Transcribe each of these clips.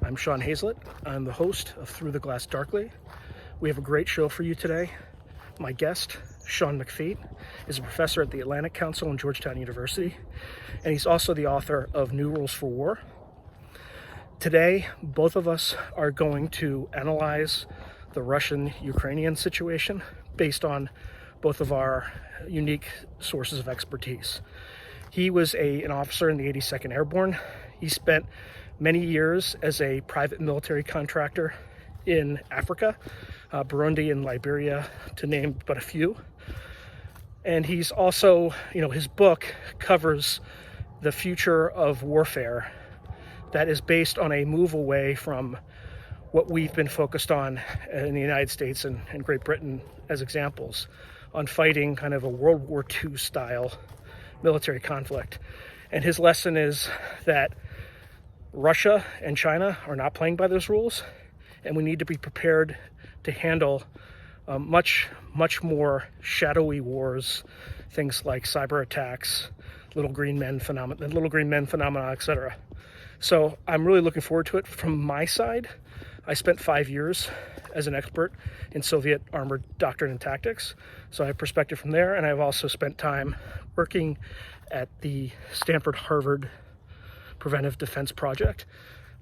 I'm Sean Hazlett. I'm the host of Through the Glass Darkly. We have a great show for you today. My guest, Sean McFate, is a professor at the Atlantic Council in Georgetown University, and he's also the author of New Rules for War. Today, both of us are going to analyze the Russian-Ukrainian situation based on both of our unique sources of expertise. He was an officer in the 82nd Airborne. He spent many years as a private military contractor in Africa, Burundi and Liberia, to name but a few. And he's also, his book covers the future of warfare that is based on a move away from what we've been focused on in the United States and Great Britain as examples, on fighting kind of a World War II style military conflict. And his lesson is that Russia and China are not playing by those rules, and we need to be prepared to handle much more shadowy wars, things like cyber attacks, little green men phenomena, etc. So I'm really looking forward to it. From my side, I spent 5 years as an expert in Soviet armored doctrine and tactics, so I have perspective from there, and I've also spent time working at the Stanford-Harvard Preventive Defense Project,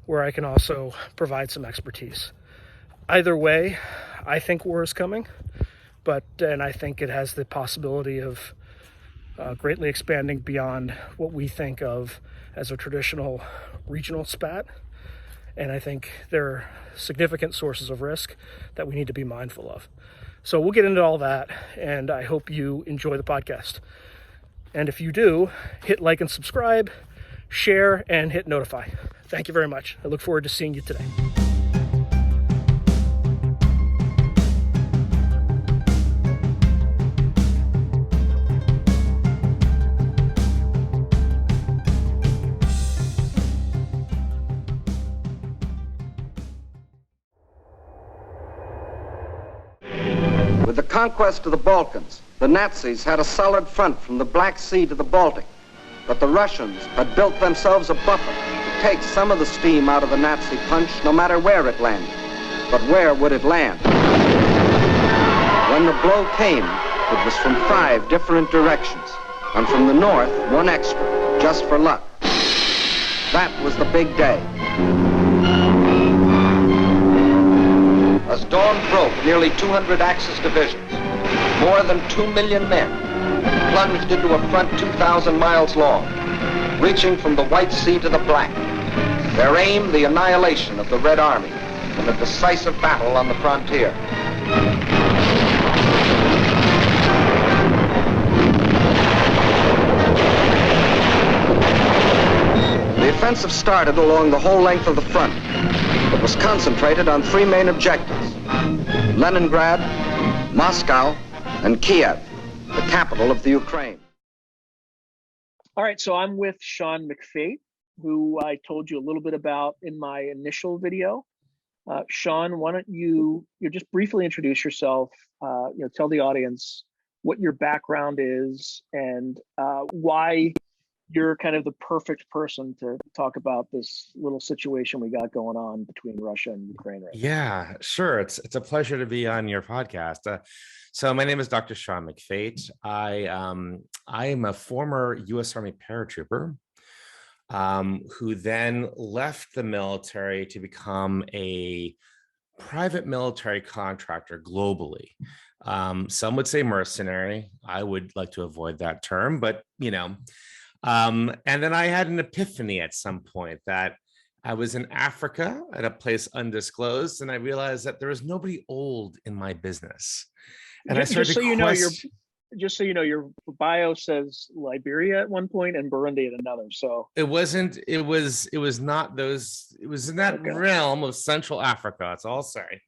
where I can also provide some expertise. Either way, I think war is coming, and I think it has the possibility of greatly expanding beyond what we think of as a traditional regional spat. And I think there are significant sources of risk that we need to be mindful of. So we'll get into all that, and I hope you enjoy the podcast. And if you do, hit like and subscribe, share, and hit notify. Thank you very much. I look forward to seeing you today. With the conquest of the Balkans, the Nazis had a solid front from the Black Sea to the Baltic. But the Russians had built themselves a buffer to take some of the steam out of the Nazi punch, no matter where it landed. But where would it land? When the blow came, it was from 5 different directions, and from the north, 1 extra, just for luck. That was the big day. As dawn broke, nearly 200 Axis divisions, more than 2 million men, plunged into a front 2,000 miles long, reaching from the White Sea to the Black. Their aim, the annihilation of the Red Army in a decisive battle on the frontier. The offensive started along the whole length of the front, but was concentrated on 3 main objectives: Leningrad, Moscow, and Kiev, the capital of the Ukraine. All right, so I'm with Sean McFate, who I told you a little bit about in my initial video. Sean, why don't you just briefly introduce yourself, tell the audience what your background is and why you're kind of the perfect person to talk about this little situation we got going on between Russia and Ukraine right now. Yeah, sure. It's a pleasure to be on your podcast. So my name is Dr. Sean McFate. I am a former U.S. Army paratrooper who then left the military to become a private military contractor globally. Some would say mercenary. I would like to avoid that term, but and then I had an epiphany at some point that I was in Africa at a place undisclosed, and I realized that there was nobody old in my business. And I started just so you know, your bio says Liberia at one point and Burundi at another. So it was not those, it was in that realm of Central Africa. That's all I'll say.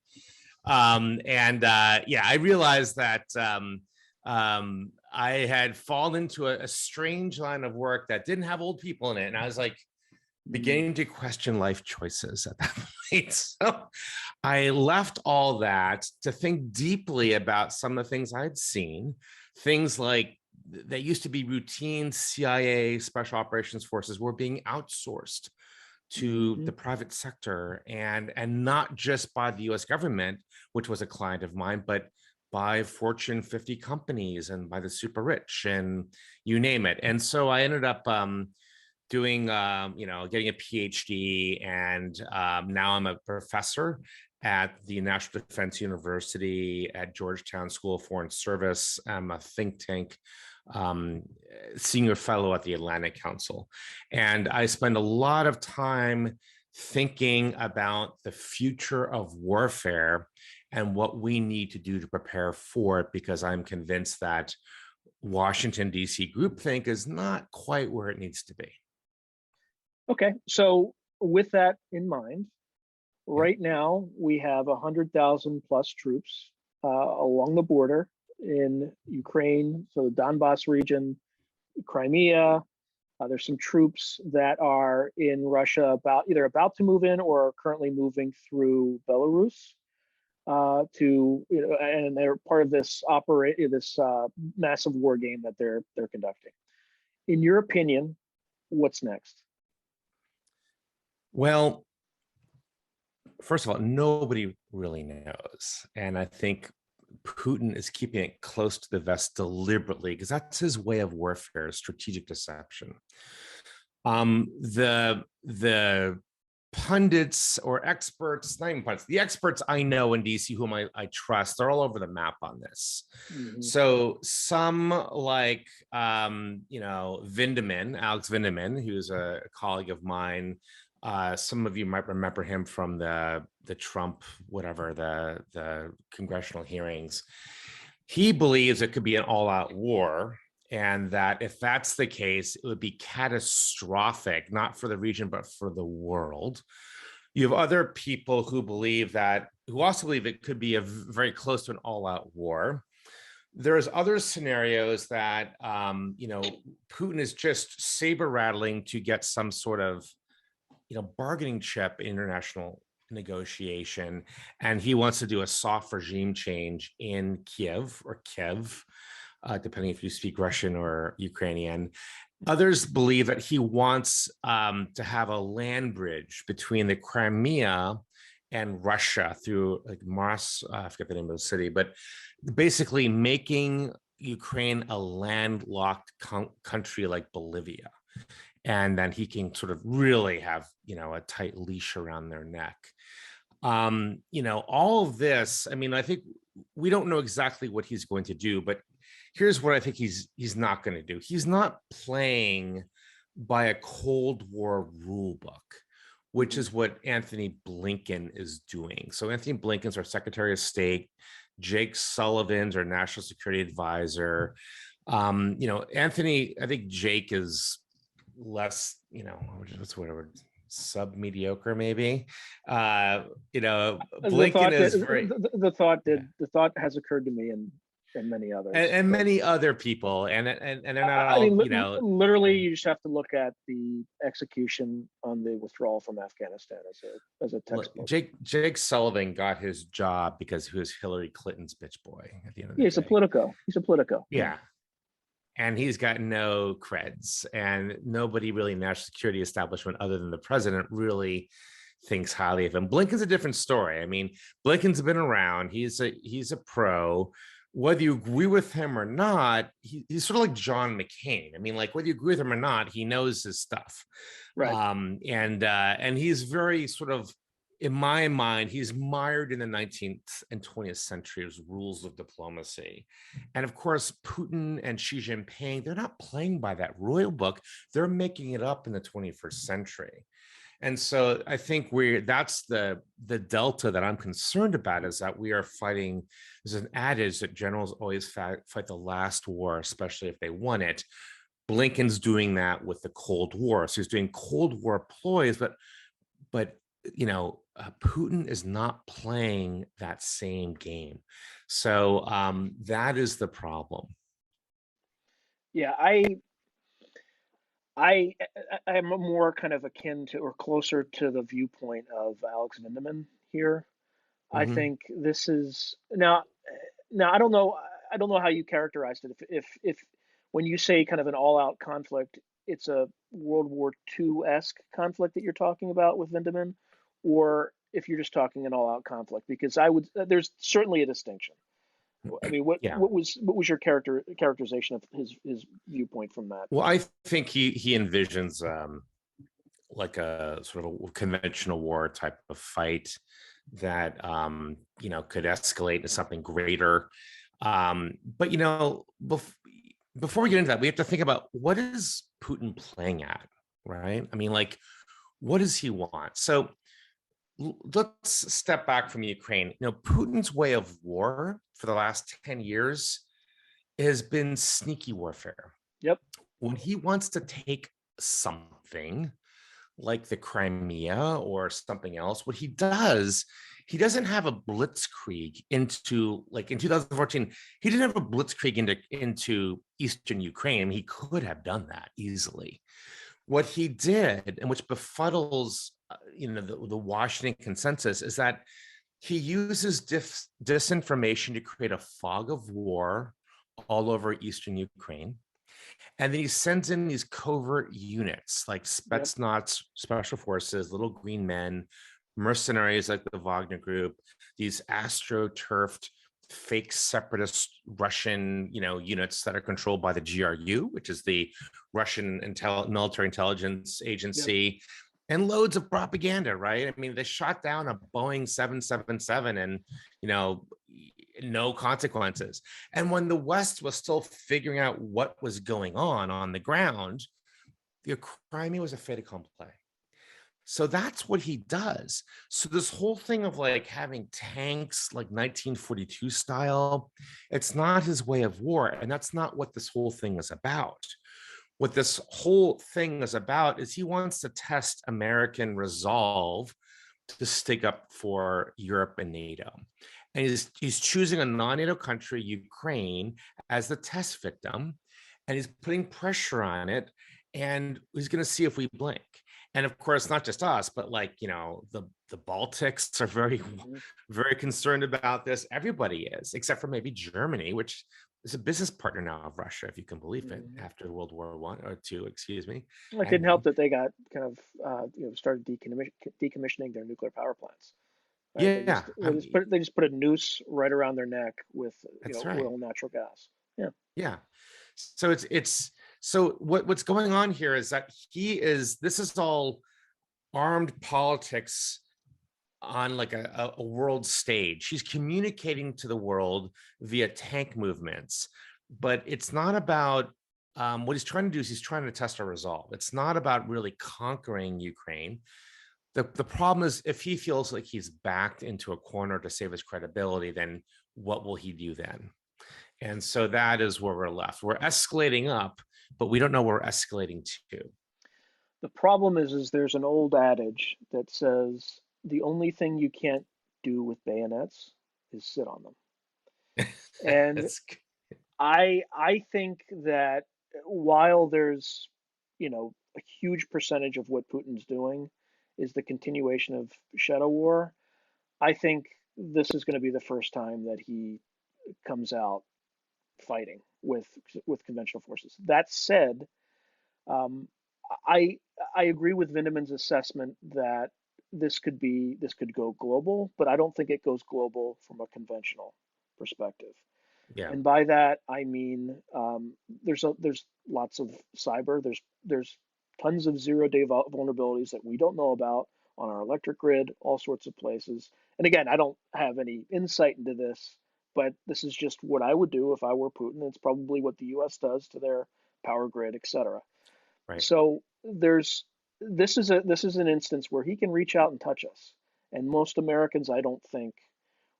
I realized that I had fallen into a strange line of work that didn't have old people in it. And I was like beginning to question life choices at that point. So I left all that to think deeply about some of the things I'd seen, things like that used to be routine CIA special operations forces were being outsourced to the private sector, and not just by the US government, which was a client of mine, but by Fortune 50 companies and by the super rich and you name it. And so I ended up doing, getting a PhD, and now I'm a professor at the National Defense University at Georgetown School of Foreign Service. I'm a think tank senior fellow at the Atlantic Council. And I spend a lot of time thinking about the future of warfare and what we need to do to prepare for it, because I'm convinced that Washington, D.C. groupthink is not quite where it needs to be. Okay, so with that in mind, right now we have 100,000 plus troops along the border in Ukraine, so the Donbass region, Crimea. There's some troops that are in Russia either about to move in or are currently moving through Belarus and they're part of this massive war game that they're conducting. In your opinion, what's next? Well, first of all, nobody really knows. And I think Putin is keeping it close to the vest deliberately, because that's his way of warfare, strategic deception. The pundits or experts, not even pundits, the experts I know in DC whom I trust, they're all over the map on this. So some like, Vindeman, Alex Vindeman, who's a colleague of mine. Some of you might remember him from the Trump, the congressional hearings. He believes it could be an all-out war, and that if that's the case, it would be catastrophic, not for the region, but for the world. You have other people who also believe it could be very close to an all-out war. There's other scenarios that, Putin is just saber rattling to get some sort of, bargaining chip in international negotiation. And he wants to do a soft regime change in Kiev, depending if you speak Russian or Ukrainian. Others believe that he wants to have a land bridge between the Crimea and Russia through like Mars, I forget the name of the city, but basically making Ukraine a landlocked country like Bolivia. And then he can sort of really have, a tight leash around their neck. All of this, I think we don't know exactly what he's going to do, but here's what I think he's not going to do. He's not playing by a Cold War rule book, which is what Anthony Blinken is doing. So Anthony Blinken's our Secretary of State. Jake Sullivan's our National Security Advisor. Anthony, I think Jake is less, what's the word, sub-mediocre maybe. Blinken is very... The thought has occurred to me and many others. And many other people, and they're not all, literally, you just have to look at the execution on the withdrawal from Afghanistan as a textbook. Jake Sullivan got his job because he was Hillary Clinton's bitch boy at the end of the day. He's a Politico. Yeah. And he's got no creds, and nobody really in the national security establishment other than the president really thinks highly of him. Blinken's a different story. Blinken's been around. He's a pro. Whether you agree with him or not, he's sort of like John McCain. Whether you agree with him or not, he knows his stuff. Right. And he's very sort of, in my mind, he's mired in the 19th and 20th century's rules of diplomacy. And of course, Putin and Xi Jinping, they're not playing by that rule book. They're making it up in the 21st century. And so I think that's the delta that I'm concerned about, is that we are fighting. There's an adage that generals always fight the last war, especially if they won it. Blinken's doing that with the Cold War. So he's doing Cold War ploys, but Putin is not playing that same game. So that is the problem. Yeah, I am more kind of akin to or closer to the viewpoint of Alex Vindeman here. I think this is now I don't know how you characterized it. If when you say kind of an all-out conflict, it's a World War II-esque conflict that you're talking about with Vindman, or if you're just talking an all-out conflict, because there's certainly a distinction. I mean, Yeah. what was your characterization of his viewpoint from that? Well, I think he envisions like a sort of a conventional war type of fight that could escalate into something greater. But before we get into that, we have to think about what is Putin playing at, right? I mean, like, what does he want? So let's step back from Ukraine. Putin's way of war for the last 10 years has been sneaky warfare. Yep. When he wants to take something like the Crimea or something else, what he does, he doesn't have a blitzkrieg into, like in 2014, he didn't have a blitzkrieg into Eastern Ukraine. He could have done that easily. What he did, and which befuddles the Washington consensus, is that he uses disinformation to create a fog of war all over Eastern Ukraine. And then he sends in these covert units like Spetsnaz, special forces, little green men, mercenaries like the Wagner group, these astroturfed fake separatist Russian, units that are controlled by the GRU, which is the Russian military intelligence agency, and loads of propaganda, right? I mean, they shot down a Boeing 777 and, no consequences. And when the West was still figuring out what was going on the ground, the Crimea was a fait accompli. So that's what he does. So this whole thing of like having tanks like 1942 style, it's not his way of war. And that's not what this whole thing is about. What this whole thing is about is he wants to test American resolve to stick up for Europe and NATO. And he's choosing a non-NATO country, Ukraine, as the test victim, and he's putting pressure on it, and he's going to see if we blink. And of course, not just us, but like, the Baltics are very, very concerned about this. Everybody is, except for maybe Germany, which is a business partner now of Russia, if you can believe it, after World War II, excuse me. Well, it didn't help that they got kind of, started decommissioning their nuclear power plants. Right? Yeah. They just put a noose right around their neck with right. oil and natural gas. Yeah. Yeah. So so what's going on here is that this is all armed politics on like a world stage. He's communicating to the world via tank movements, but it's not about what he's trying to do is he's trying to test our resolve. It's not about really conquering Ukraine. The problem is if he feels like he's backed into a corner to save his credibility, then what will he do then? And so that is where we're left. We're escalating up, but we don't know where we're escalating to. The problem is there's an old adage that says the only thing you can't do with bayonets is sit on them. And I think that while there's, a huge percentage of what Putin's doing is the continuation of shadow war, I think this is going to be the first time that he comes out fighting with conventional forces. That said, I agree with Vindman's assessment that this could go global, but I don't think it goes global from a conventional perspective. Yeah. And by that I mean there's lots of cyber. There's tons of zero-day vulnerabilities that we don't know about on our electric grid, all sorts of places. And again, I don't have any insight into this, but this is just what I would do if I were Putin. It's probably what the U.S. does to their power grid, etc. Right. So this is an instance where he can reach out and touch us, and most Americans, I don't think,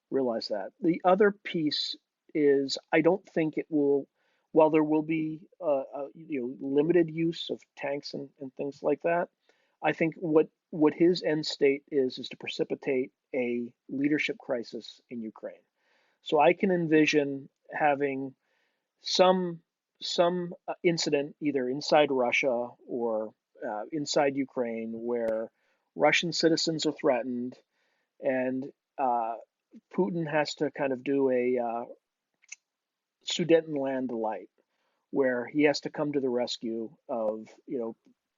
realize that. The other piece is I don't think it will. While there will be limited use of tanks and things like that, I think what his end state is to precipitate a leadership crisis in Ukraine. So I can envision having some incident either inside Russia or inside Ukraine where Russian citizens are threatened, and Putin has to kind of do a Sudetenland light, where he has to come to the rescue of,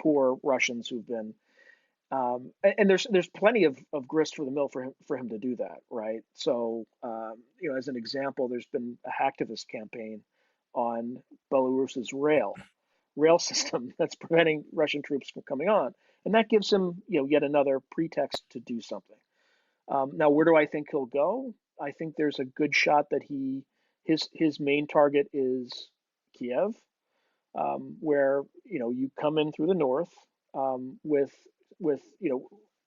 poor Russians who've been, and there's plenty of grist for the mill for him to do that, right? So, as an example, there's been a hacktivist campaign on Belarus's rail system that's preventing Russian troops from coming on, and that gives him, yet another pretext to do something. Now, where do I think he'll go? I think there's a good shot that his main target is Kiev, where you come in through the north, with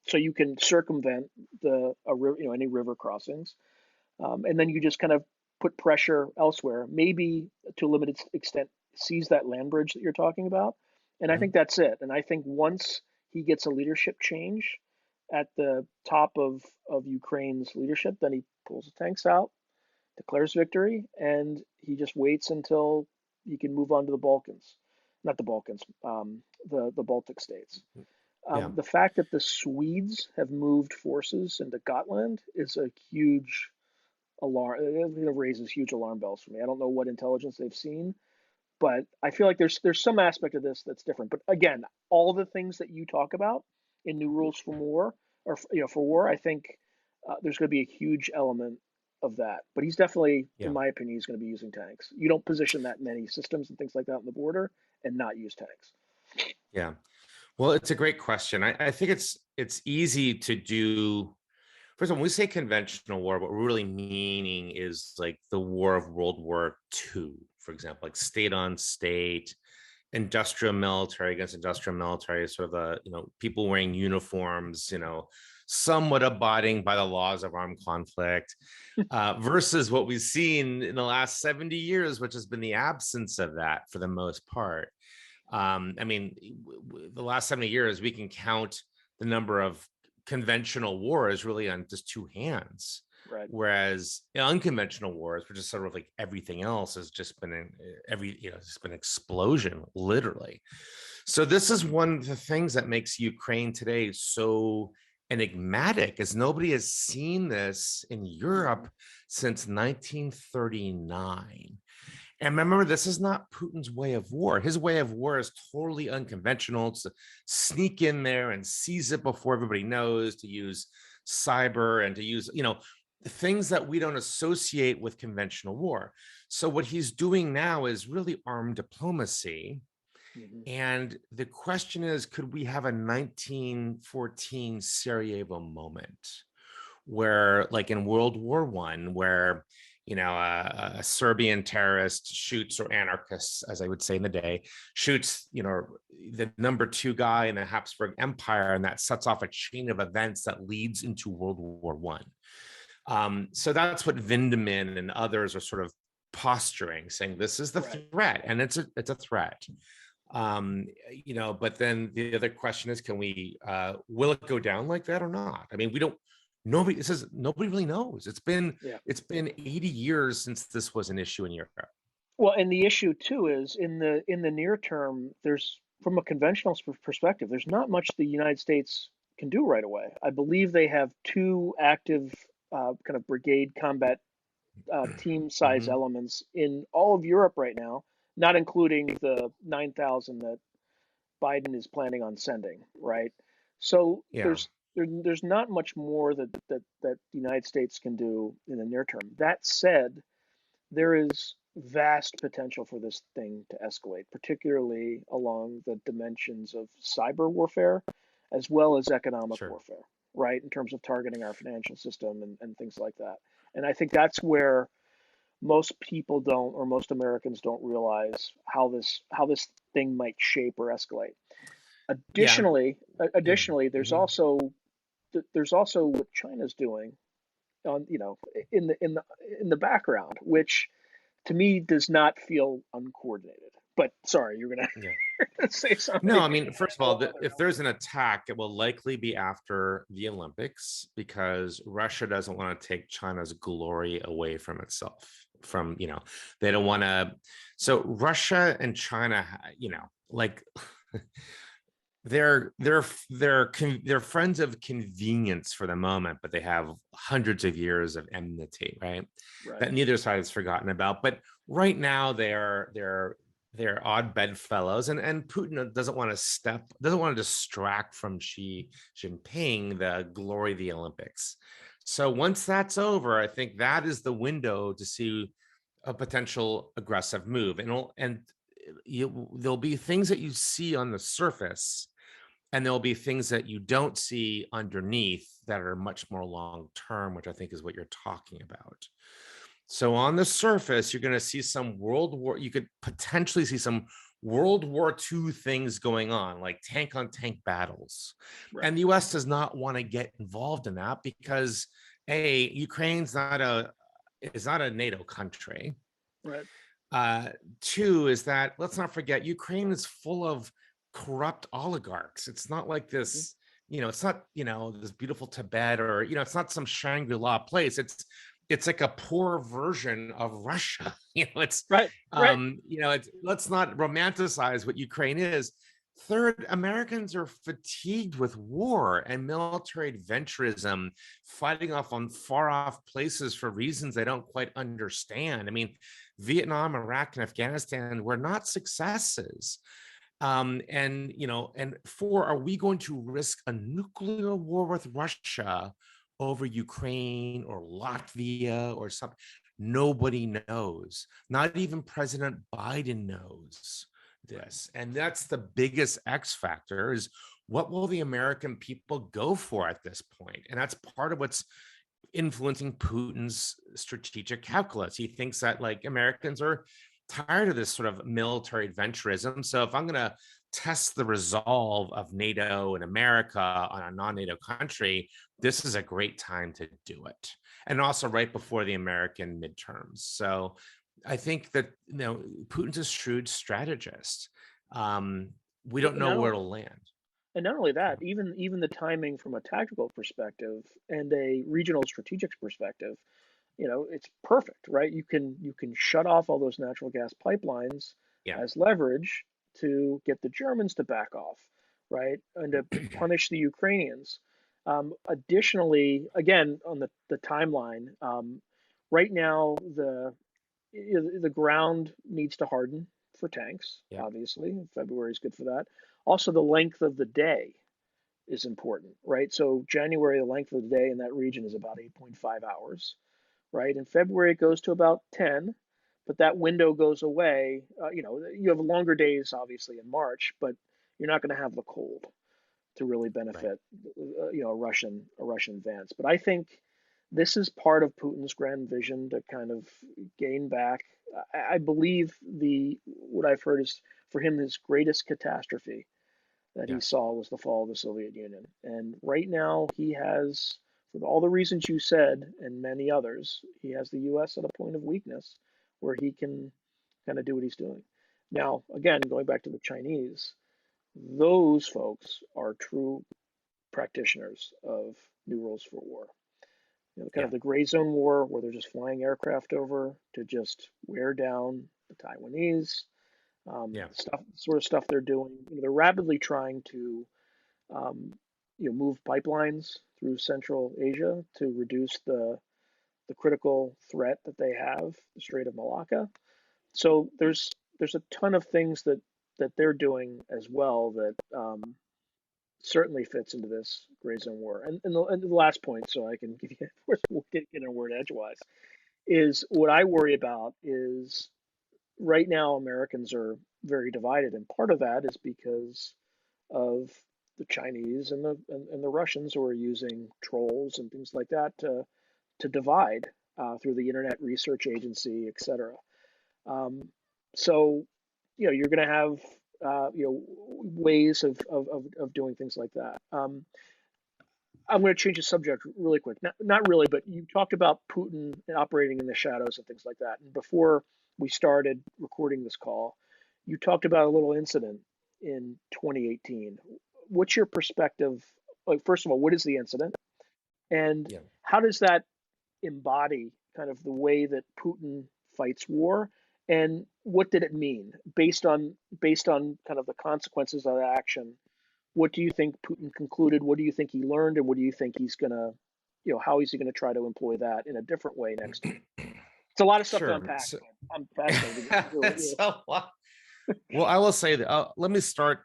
so you can circumvent any river crossings, and then you just kind of put pressure elsewhere, maybe to a limited extent seize that land bridge that you're talking about, and I think that's it. And I think once he gets a leadership change at the top of Ukraine's leadership, then he pulls the tanks out, declares victory, and he just waits until he can move on to the Balkans, not the Balkans, the Baltic states. The fact that the Swedes have moved forces into Gotland is a huge alarm. It raises huge alarm bells for me. I don't know what intelligence they've seen, but I feel like there's some aspect of this that's different. But again, all the things that you talk about in New Rules for War, or for war, I think there's going to be a huge element of that. But he's definitely, in my opinion, he's going to be using tanks. You don't position that many systems and things like that on the border and not use tanks. Yeah. Well, it's a great question. I think it's easy to do. First of all, when we say conventional war, what we're really meaning is like the war of World War II, for example, like state on state, industrial military against industrial military, sort of people wearing uniforms, somewhat abiding by the laws of armed conflict, versus what we've seen in the last 70 years, which has been the absence of that for the most part. The last 70 years, we can count the number of conventional wars really on just two hands. Right. Whereas unconventional wars, which is sort of like everything else, has just been it's been an explosion, literally. So this is one of the things that makes Ukraine today so enigmatic, is nobody has seen this in Europe since 1939. And remember, this is not Putin's way of war. His way of war is totally unconventional. It's to sneak in there and seize it before everybody knows, to use cyber and to use, things that we don't associate with conventional war. So what he's doing now is really armed diplomacy. Mm-hmm. And the question is, could we have a 1914 Sarajevo moment where, like in World War I, where a Serbian terrorist shoots, or anarchists, as I would say in the day, shoots, the number 2 guy in the Habsburg Empire, and that sets off a chain of events that leads into World War I. So that's what Vindman and others are sort of posturing, saying this is the threat, and it's a threat. But then the other question is, can we, will it go down like that or not? I mean, nobody really knows. It's been 80 years since this was an issue in Europe. Well, and the issue too is in the near term, there's, from a conventional perspective, there's not much the United States can do right away. I believe they have 2 active kind of brigade combat team size elements in all of Europe right now, not including the 9,000 that Biden is planning on sending, right? So there's not much more that the United States can do in the near term. That said, there is vast potential for this thing to escalate, particularly along the dimensions of cyber warfare as well as economic warfare, right? In terms of targeting our financial system and things like that. And I think that's where most people don't, or most Americans don't realize how this thing might shape or escalate. Additionally, there's also what China's doing on, in the background, which to me does not feel uncoordinated. But sorry, you're gonna say something. No, I mean, first of all, if there's an attack, it will likely be after the Olympics, because Russia doesn't want to take China's glory away from itself. They don't want to. So Russia and China, like they're friends of convenience for the moment, but they have hundreds of years of enmity, right? That neither side has forgotten about. But right now they're they're odd bedfellows, and Putin doesn't want to distract from Xi Jinping the glory of the Olympics. So once that's over, I think that is the window to see a potential aggressive move, and there'll be things that you see on the surface, and there'll be things that you don't see underneath that are much more long term, which I think is what you're talking about. So on the surface, you're going to see you could potentially see some World War II things going on, like tank on tank battles. Right. And the US does not want to get involved in that because Ukraine's not a NATO country. Right. Two is that, let's not forget, Ukraine is full of corrupt oligarchs. It's not like this, it's not, this beautiful Tibet, or, it's not some Shangri-La place. It's like a poor version of Russia. It's right. Let's not romanticize what Ukraine is. Third, Americans are fatigued with war and military adventurism, fighting off on far off places for reasons they don't quite understand. I mean, Vietnam, Iraq, and Afghanistan were not successes. And four, are we going to risk a nuclear war with Russia over Ukraine or Latvia or something? Nobody knows. Not even President Biden knows this. And that's the biggest X factor, is what will the American people go for at this point? And that's part of what's influencing Putin's strategic calculus. He thinks that, like, Americans are tired of this sort of military adventurism. So if I'm going to test the resolve of NATO and America on a non-NATO country, this is a great time to do it. And also right before the American midterms. So I think that, Putin's a shrewd strategist. We don't know where it'll land. And not only that, even the timing from a tactical perspective and a regional strategic perspective, it's perfect, right? You can shut off all those natural gas pipelines as leverage to get the Germans to back off, right? And to punish the Ukrainians. Additionally, again, on the timeline, right now the ground needs to harden for tanks, obviously. February is good for that. Also, the length of the day is important, right? So January, the length of the day in that region is about 8.5 hours, right? In February, it goes to about 10, but that window goes away. You have longer days, obviously, in March, but you're not going to have the cold to really benefit, a Russian advance. But I think this is part of Putin's grand vision to kind of gain back. I believe what I've heard is, for him, his greatest catastrophe that he saw was the fall of the Soviet Union. And right now he has, for all the reasons you said and many others, he has the U.S. at a point of weakness where he can kind of do what he's doing. Now, again, going back to the Chinese, those folks are true practitioners of new rules for war. Kind of the gray zone war, where they're just flying aircraft over to just wear down the Taiwanese. Stuff they're doing. They're rapidly trying to, move pipelines through Central Asia to reduce the critical threat that they have, the Strait of Malacca. So there's a ton of things that they're doing as well that certainly fits into this gray zone war. And the last point, so I can give you get in a word edgewise, is what I worry about is right now Americans are very divided, and part of that is because of the Chinese and the Russians, who are using trolls and things like that to divide through the Internet Research Agency, et cetera. So you're going to have ways of doing things like that. I'm going to change the subject really quick. Not really, but you talked about Putin operating in the shadows and things like that. And before we started recording this call, you talked about a little incident in 2018. What's your perspective? Like, first of all, what is the incident? And how does that embody kind of the way that Putin fights war? And what did it mean based on kind of the consequences of that action? What do you think Putin concluded? What do you think he learned? And what do you think he's going to, how is he going to try to employ that in a different way next time? It's a lot of stuff to unpack. I'm fascinated. It's a lot. Well, I will say that, let me start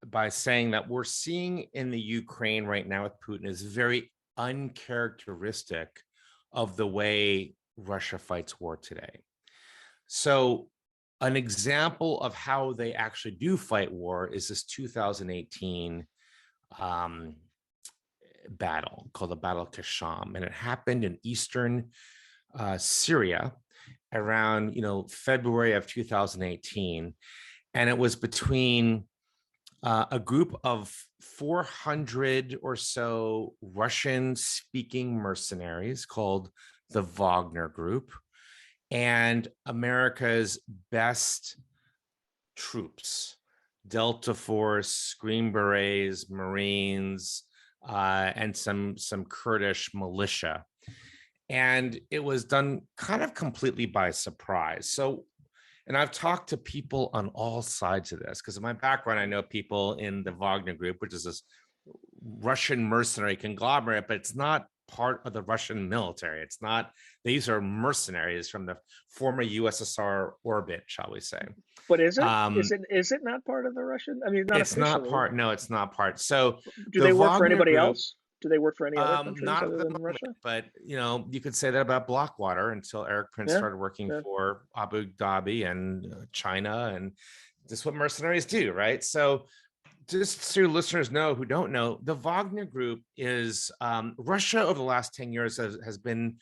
by saying that we're seeing in the Ukraine right now with Putin is very uncharacteristic of the way Russia fights war today. So an example of how they actually do fight war is this 2018 battle called the Battle of Kasham, and it happened in eastern Syria around February of 2018, and it was between a group of 400 or so Russian-speaking mercenaries called the Wagner Group and America's best troops, Delta Force, Green Berets, Marines, and some Kurdish militia. And it was done kind of completely by surprise. So, and I've talked to people on all sides of this because of my background. I know people in the Wagner Group, which is this Russian mercenary conglomerate, but it's not part of the Russian military. It's not, these are mercenaries from the former USSR orbit, shall we say. But is it not part of the Russian? I mean, not it's officially. Not part. No, it's not part. So do they work for anybody else? Do they work for any other countries not other than moment, Russia? But you could say that about Blackwater until Eric Prince started working for Abu Dhabi and China, and this is what mercenaries do, right? So just so listeners know who don't know, the Wagner Group is Russia over the last 10 years has been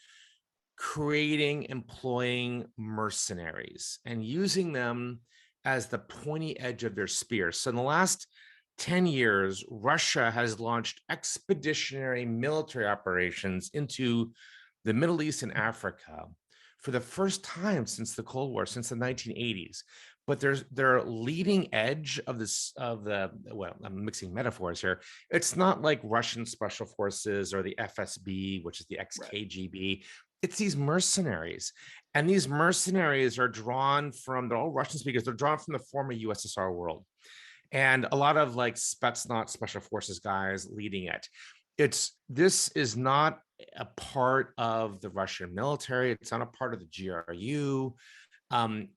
employing mercenaries and using them as the pointy edge of their spear. So in the last 10 years, Russia has launched expeditionary military operations into the Middle East and Africa for the first time since the Cold War, since the 1980s. But they're leading edge of well, I'm mixing metaphors here. It's not like Russian special forces or the FSB, which is the ex-KGB. Right. It's these mercenaries. And these mercenaries are drawn from, they're all Russian speakers, they're drawn from the former USSR world. And a lot of like Spetsnaz special forces guys leading it. This is not a part of the Russian military. It's not a part of the GRU.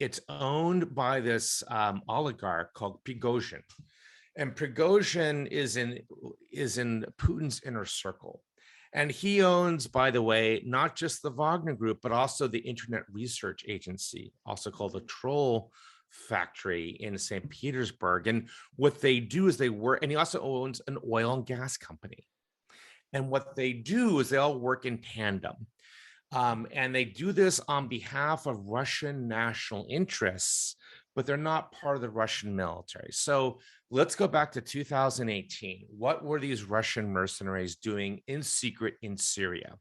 It's owned by this oligarch called Prigozhin. And Prigozhin is in Putin's inner circle. And he owns, by the way, not just the Wagner Group, but also the Internet Research Agency, also called the Troll Factory in St. Petersburg. And what they do is they work, and he also owns an oil and gas company. And what they do is they all work in tandem. And they do this on behalf of Russian national interests, but they're not part of the Russian military. So let's go back to 2018. What were these Russian mercenaries doing in secret in Syria?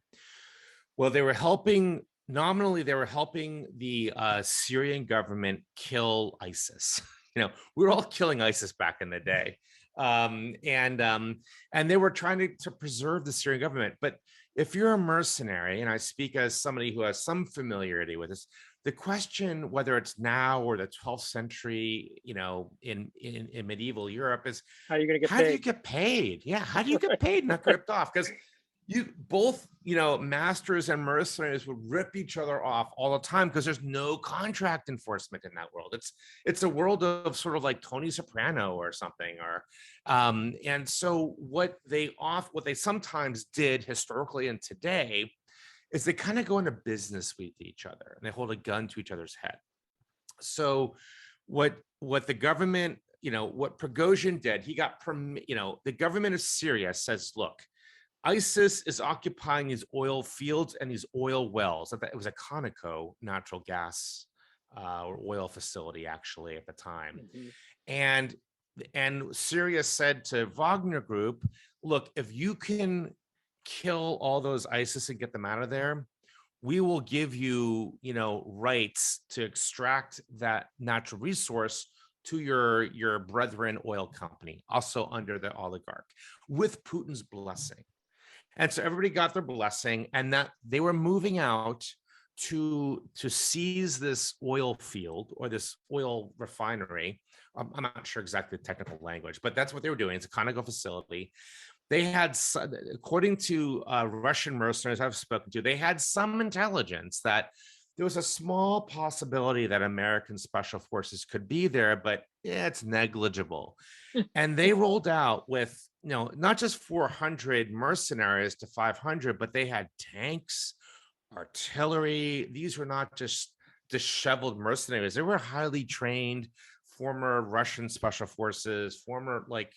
Well, they were helping, nominally, they were helping the Syrian government kill ISIS. We were all killing ISIS back in the day. And they were trying to preserve the Syrian government. But if you're a mercenary, and I speak as somebody who has some familiarity with this, the question, whether it's now or the 12th century, in medieval Europe, is how are you going to get paid? How do you get paid? Yeah, how do you get paid? Not ripped off? Because you both, masters and mercenaries would rip each other off all the time because there's no contract enforcement in that world. It's a world of sort of like Tony Soprano or something, or and so what they sometimes did historically and today is they kind of go into business with each other and they hold a gun to each other's head. So what the government, what Prigozhin did, he got the government of Syria says, look, ISIS is occupying these oil fields and these oil wells. It was a Conoco natural gas or oil facility, actually, at the time. Mm-hmm. And Syria said to Wagner Group, look, if you can kill all those ISIS and get them out of there, we will give you, rights to extract that natural resource to your brethren oil company, also under the oligarch, with Putin's blessing. And so everybody got their blessing, and that they were moving out to seize this oil field or this oil refinery. I'm not sure exactly the technical language, but that's what they were doing. It's a Conoco facility. They had, according to Russian mercenaries I've spoken to, they had some intelligence that there was a small possibility that American special forces could be there, but yeah, it's negligible. And they rolled out with, not just 400 mercenaries to 500, but they had tanks, artillery. These were not just disheveled mercenaries. They were highly trained former Russian special forces, former By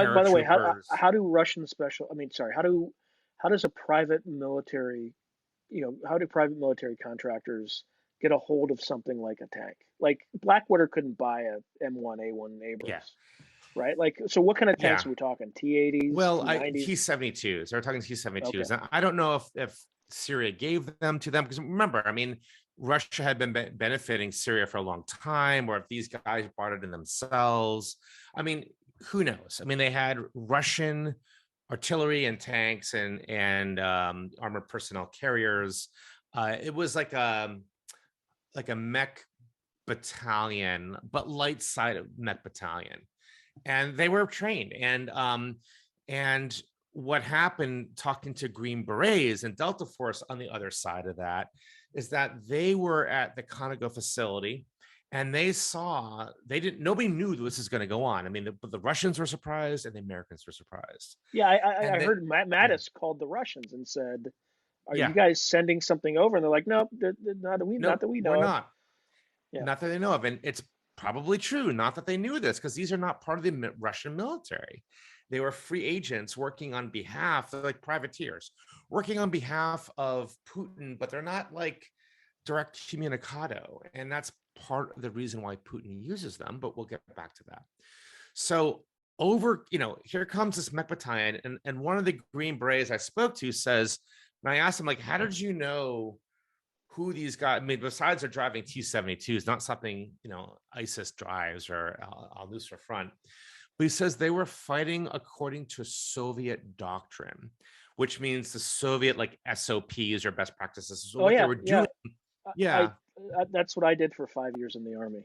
the way, paratroopers. how do Russian special? I mean, sorry, how does a private military, how do private military contractors get a hold of something like a tank? Like Blackwater couldn't buy a M1A1 Abrams, Yeah. right? Like, so what kind of tanks Yeah. are we talking? T-80s, Well, T-90s? T-72s. They're talking T-72s. Okay. And I don't know if Syria gave them to them, because remember, I mean, Russia had been benefiting Syria for a long time, or if these guys bought it in themselves. I mean, who knows? I mean, they had Russian artillery and tanks and armored personnel carriers. It was like a mech battalion, but light side of mech battalion, and they were trained. And what happened, talking to Green Berets and Delta Force on the other side of that, is that they were at the Conago facility, and nobody knew this was going to go on. I mean, the Russians were surprised and the Americans were surprised. Yeah, I heard Mattis called the Russians and said, "Are Yeah. you guys sending something over?" And they're like, "Nope, not that we know we're of." not. Yeah. Not that they know of. And it's probably true, not that they knew this, because these are not part of the Russian military. They were free agents working on behalf, they're like privateers, working on behalf of Putin, but they're not like direct communicado. And that's part of the reason why Putin uses them, but we'll get back to that. So here comes this mech battalion, and one of the Green Berets I spoke to says, and I asked him, like, how did you know who these guys, I mean, besides they're driving T-72s, not something, ISIS drives or Al-Nusra Front, but he says they were fighting according to Soviet doctrine, which means the Soviet SOPs or best practices. So what they were doing. Yeah. That's what I did for 5 years in the Army.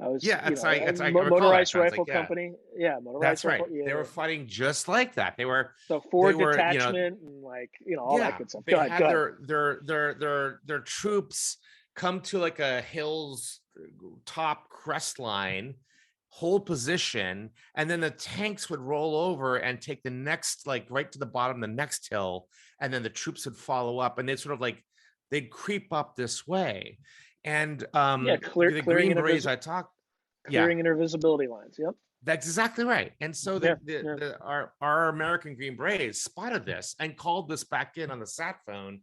I was, motorized rifle company. Yeah, motorized. That's right. Rifle, yeah. They were fighting just like that. They were so Ford detachment and all that good stuff. They had their troops come to like a hill's top crest line, hold position, and then the tanks would roll over and take the next, right to the bottom of the next hill, and then the troops would follow up, and they'd creep up this way. And the Green Berets I talked, clearing invisibility lines. Yep, that's exactly right. And so our American Green Berets spotted this and called this back in on the sat phone.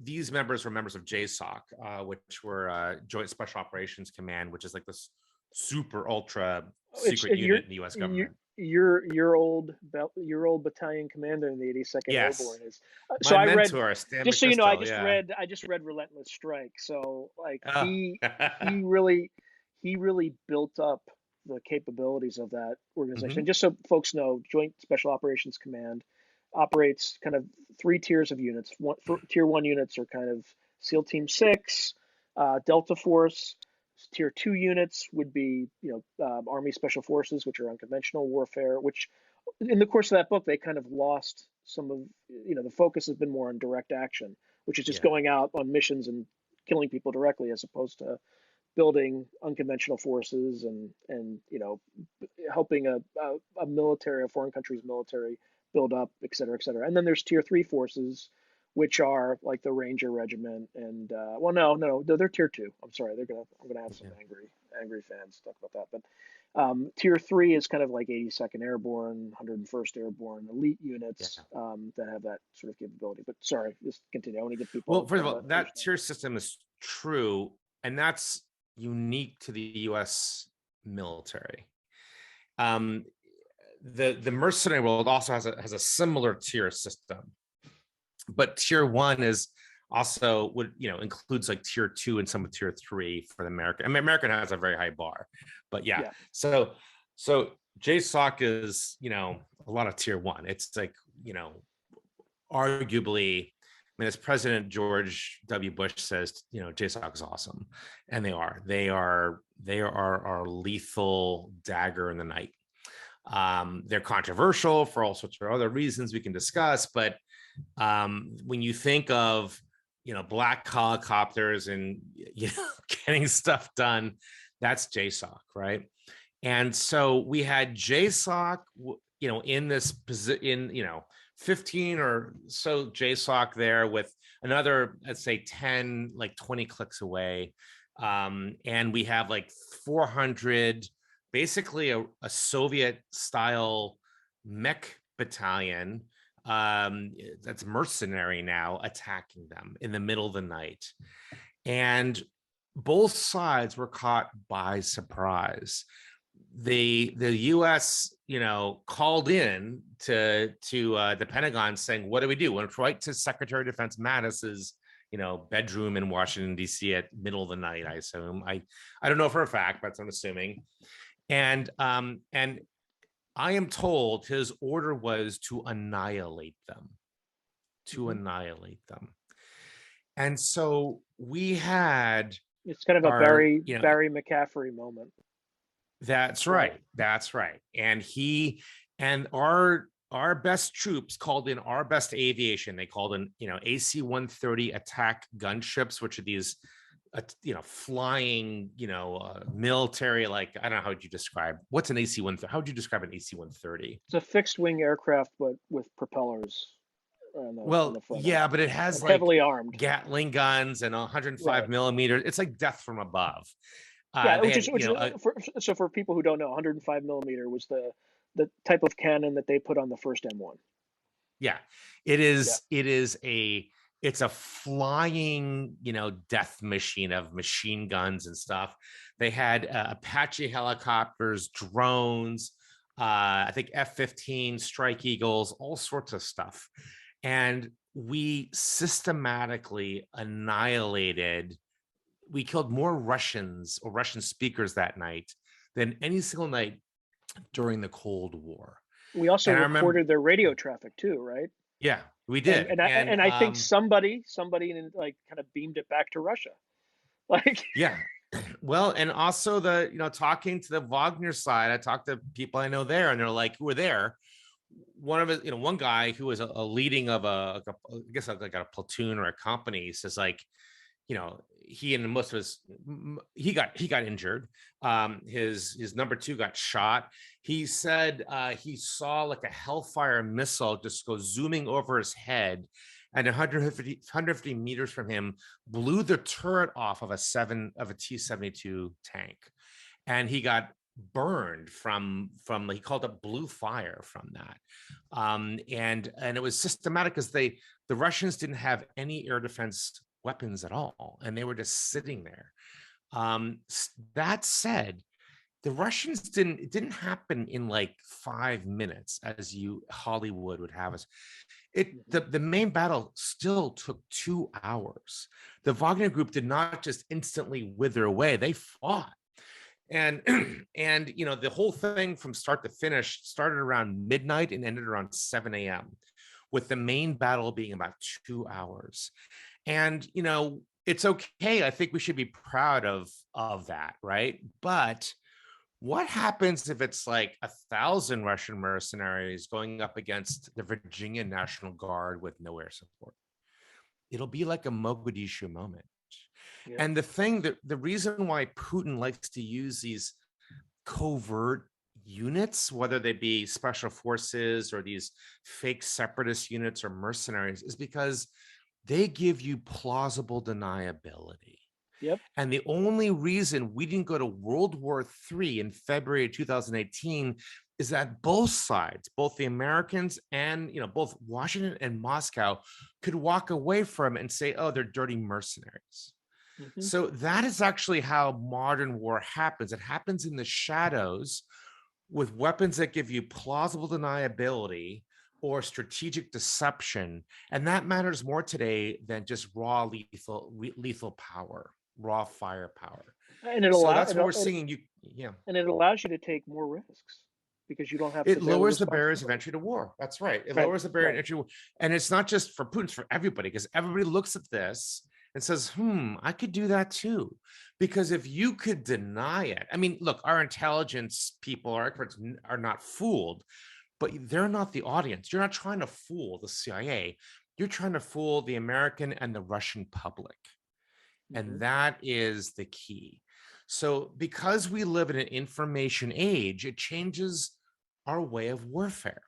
These members were members of JSOC, which were Joint Special Operations Command, which is like this super ultra secret unit in the U.S. government. Your old battalion commander in the 82nd Airborne is. So my I mentor, read. Stan Just so you know, McChrystal, I just read Relentless Strike. So he really built up the capabilities of that organization. Mm-hmm. And just so folks know, Joint Special Operations Command operates kind of 3 tiers of units. Tier 1 units are kind of SEAL Team 6, Delta Force. Tier 2 units would be, Army Special Forces, which are unconventional warfare, which in the course of that book, they kind of lost some of, the focus has been more on direct action, which is just going out on missions and killing people directly, as opposed to building unconventional forces and helping a military, a foreign country's military build up, et cetera, et cetera. And then there's Tier 3 forces, which are like the Ranger Regiment, and no, they're Tier 2. I'm sorry, I'm gonna have some angry fans talk about that. But Tier 3 is kind of like 82nd Airborne, 101st Airborne, elite units that have that sort of capability. But sorry, just continue. I want to get people. Well, first of all, that tier system is true, and that's unique to the U.S. military. The mercenary world also has a similar tier system. But Tier 1 is also includes like Tier 2 and some of Tier 3 for the American. I mean, American has a very high bar, but so JSOC is a lot of Tier 1. It's like arguably, I mean, as President George W. Bush says, JSOC is awesome, and they are our lethal dagger in the night. They're controversial for all sorts of other reasons we can discuss, but when you think of black helicopters and getting stuff done. That's JSOC, right? And so we had JSOC, in this position, 15 or so JSOC there with another, let's say 10, like 20 clicks away. And we have like 400, basically a Soviet style mech battalion that's mercenary now, attacking them in the middle of the night. And both sides were caught by surprise. The US, called in to the Pentagon saying, what do we do? Went right to Secretary of Defense Mattis's bedroom in Washington, D.C. at middle of the night, I assume. I don't know for a fact, but I'm assuming. And I am told his order was to annihilate them, And so we had... It's kind of a Barry McCaffrey moment. That's right. That's right. And our best troops called in our best aviation. They called in, AC-130 attack gunships, which are these, flying, military, like, I don't know, how would you describe, what's an AC-130? How would you describe an AC-130? It's a fixed wing aircraft, but with propellers. Yeah, but it has like heavily armed Gatling guns and 105 millimeters. It's like death from above. So for people who don't know, 105 millimeter was the type of cannon that they put on the first M1. Yeah, it is. Yeah. It's a flying, death machine of machine guns and stuff. They had Apache helicopters, drones, I think F-15 Strike Eagles, all sorts of stuff. And we systematically annihilated. We killed more Russians or Russian speakers that night than any single night during the Cold War. We also recorded their radio traffic too, right? Yeah, we did. And I think somebody like kind of beamed it back to Russia. Like, yeah. Well, and also talking to the Wagner side, I talked to people I know there, and they're like, who were there. One of it, one guy who was a leading of I guess like a platoon or a company says, like, he and most of his, he got injured. His number two got shot. He said he saw like a Hellfire missile just go zooming over his head, and 150 meters from him blew the turret off of a T-72 tank, and he got burned from he called it blue fire from that. And it was systematic because the Russians didn't have any air defense weapons at all, and they were just sitting there. That said, the Russians it didn't happen in like 5 minutes as Hollywood would have us. The main battle still took 2 hours. The Wagner group did not just instantly wither away. They fought. And the whole thing from start to finish started around midnight and ended around 7 a.m. with the main battle being about 2 hours. And, it's okay. I think we should be proud of that, right? But what happens if it's like 1,000 Russian mercenaries going up against the Virginia National Guard with no air support? It'll be like a Mogadishu moment. Yeah. And the reason why Putin likes to use these covert units, whether they be special forces or these fake separatist units or mercenaries, is because they give you plausible deniability. Yep. And the only reason we didn't go to World War III in February of 2018 is that both sides, both the Americans and both Washington and Moscow, could walk away from it and say, oh, they're dirty mercenaries. Mm-hmm. So that is actually how modern war happens. It happens in the shadows with weapons that give you plausible deniability or strategic deception. And that matters more today than just raw lethal power, raw firepower. And that's what we're seeing. And it allows you to take more risks because you don't have to. It lowers the barriers of entry to war. That's right. It lowers the barrier of entry. And it's not just for Putin, it's for everybody, because everybody looks at this and says, I could do that too. Because if you could deny it, I mean, look, our intelligence people, our experts are not fooled, but they're not the audience. You're not trying to fool the CIA. you're trying to fool the American and the Russian public. And that is the key. So because we live in an information age, it changes our way of warfare.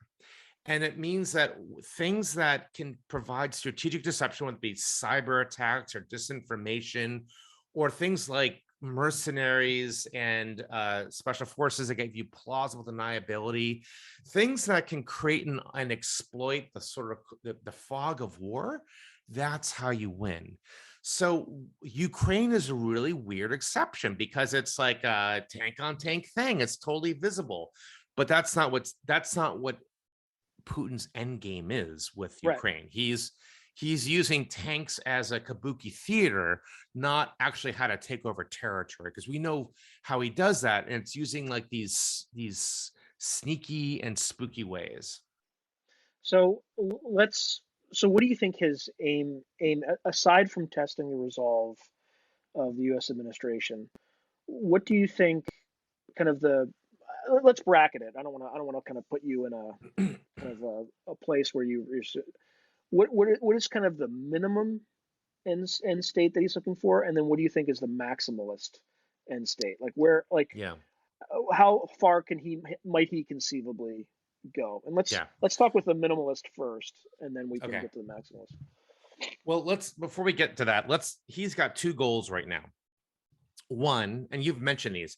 And it means that things that can provide strategic deception, whether it be cyber attacks or disinformation, or things like mercenaries and special forces that give you plausible deniability, things that can create and exploit the sort of the fog of war, that's how you win. So Ukraine is a really weird exception because it's like a tank on tank thing. It's totally visible, but that's not what Putin's end game is with Ukraine. Right. He's using tanks as a kabuki theater, not actually how to take over territory, because we know how he does that, and it's using like these sneaky and spooky ways. So what do you think his aim aside from testing the resolve of the U.S. administration? What do you think kind of let's bracket it. I don't want to kind of put you in a kind of a place where you're what is kind of the minimum end state that he's looking for, and then what do you think is the maximalist end state? Like how far might he conceivably go? And let's talk with the minimalist first, and then we can get to the maximalist. Well, before we get to that, he's got two goals right now. One, and you've mentioned these.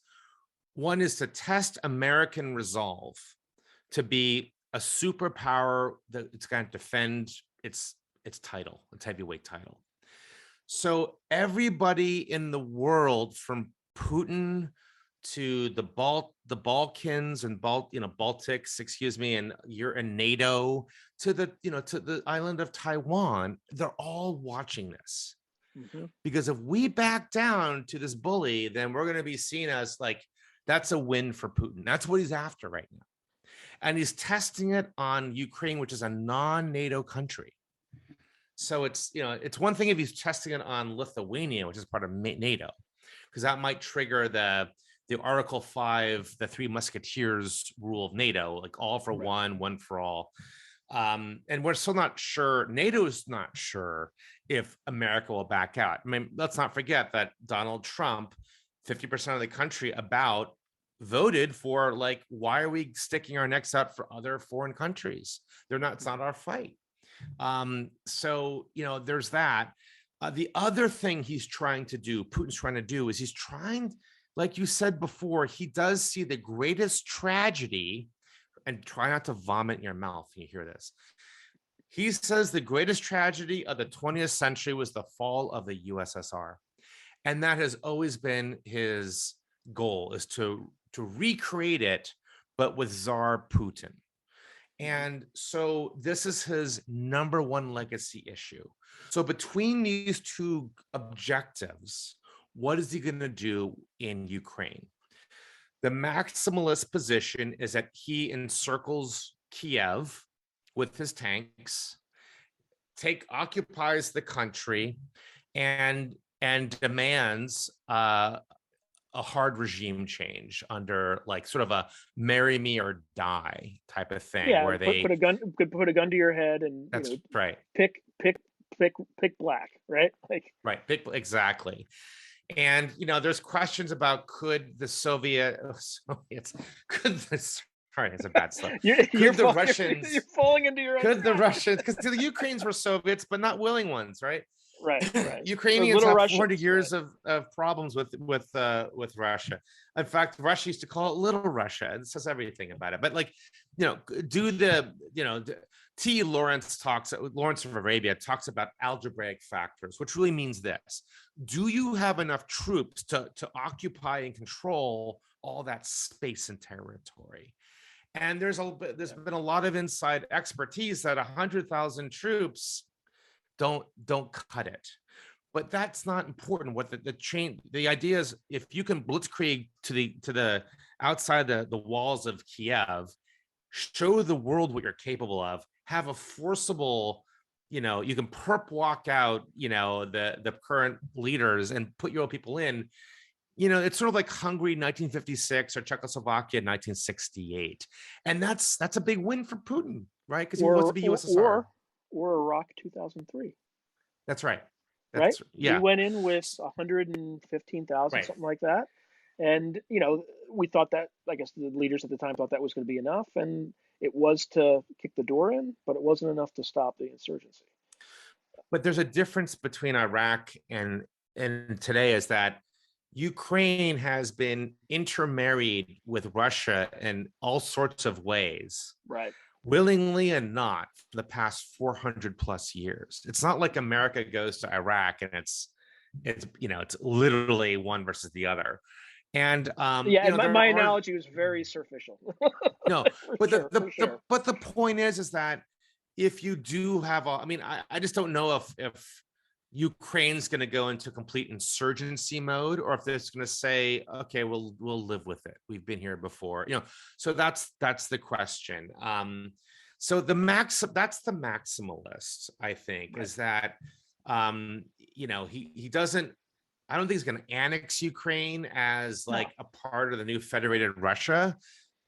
One is to test American resolve to be a superpower that it's going to defend its title, its heavyweight title. So everybody in the world, from Putin to the Balkans and Baltics, and NATO to the island of Taiwan, they're all watching this. Because if we back down to this bully, then we're going to be seen as like, that's a win for Putin. That's what he's after right now. And he's testing it on Ukraine, which is a non-NATO country. So it's one thing if he's testing it on Lithuania, which is part of NATO, because that might trigger the Article 5, the Three Musketeers rule of NATO, like all for one for all. And we're still not sure. NATO is not sure if America will back out. I mean, let's not forget that Donald Trump, 50% of the country voted for, like, why are we sticking our necks out for other foreign countries? It's not our fight. So, there's that. The other thing Putin's trying to do is he's trying, like you said before, he does see the greatest tragedy, and try not to vomit in your mouth when you hear this. He says the greatest tragedy of the 20th century was the fall of the USSR. And that has always been his goal, is to recreate it, but with Tsar Putin. And so this is his number one legacy issue. So between these two objectives, what is he going to do in Ukraine? The maximalist position is that he encircles Kiev with his tanks, occupies the country, and demands a hard regime change under, like, sort of a marry me or die type of thing, where they put a gun to your head and right. Pick black, right? Pick exactly. And there's questions about could the Soviets sorry, it's a bad slip. You're falling into your own could the Russians, because the Ukrainians were Soviets but not willing ones, right? Right. Ukrainians have 40 years of problems with Russia. In fact, Russia used to call it Little Russia. It says everything about it. But Lawrence of Arabia talks about algebraic factors, which really means this: do you have enough troops to occupy and control all that space and territory? And there's been a lot of inside expertise that 100,000 troops don't cut it. But that's not important. What the idea is, if you can blitzkrieg to the outside the walls of Kiev, show the world what you're capable of, have a forcible, you can perp walk out, the current leaders and put your own people in. It's sort of like Hungary 1956 or Czechoslovakia 1968. And that's a big win for Putin, right? Because he wants to be USSR. or Iraq 2003. That's right. Right? We Yeah. went in with 115,000, Right. something like that. And, we thought that, I guess the leaders at the time thought that was going to be enough. And it was to kick the door in, but it wasn't enough to stop the insurgency. But there's a difference between Iraq and today, is that Ukraine has been intermarried with Russia in all sorts of ways, Right. willingly and not, for the past 400 plus years. It's not like America goes to Iraq and it's literally one versus the other. And yeah, and my analogy was very superficial. No, but sure, the point is that if you do have I just don't know if Ukraine's going to go into complete insurgency mode, or if they're going to say, okay, we'll live with it. We've been here before, so that's the question. So that's the maximalist, I think, is that he doesn't, I don't think he's going to annex Ukraine as like a part of the new federated Russia,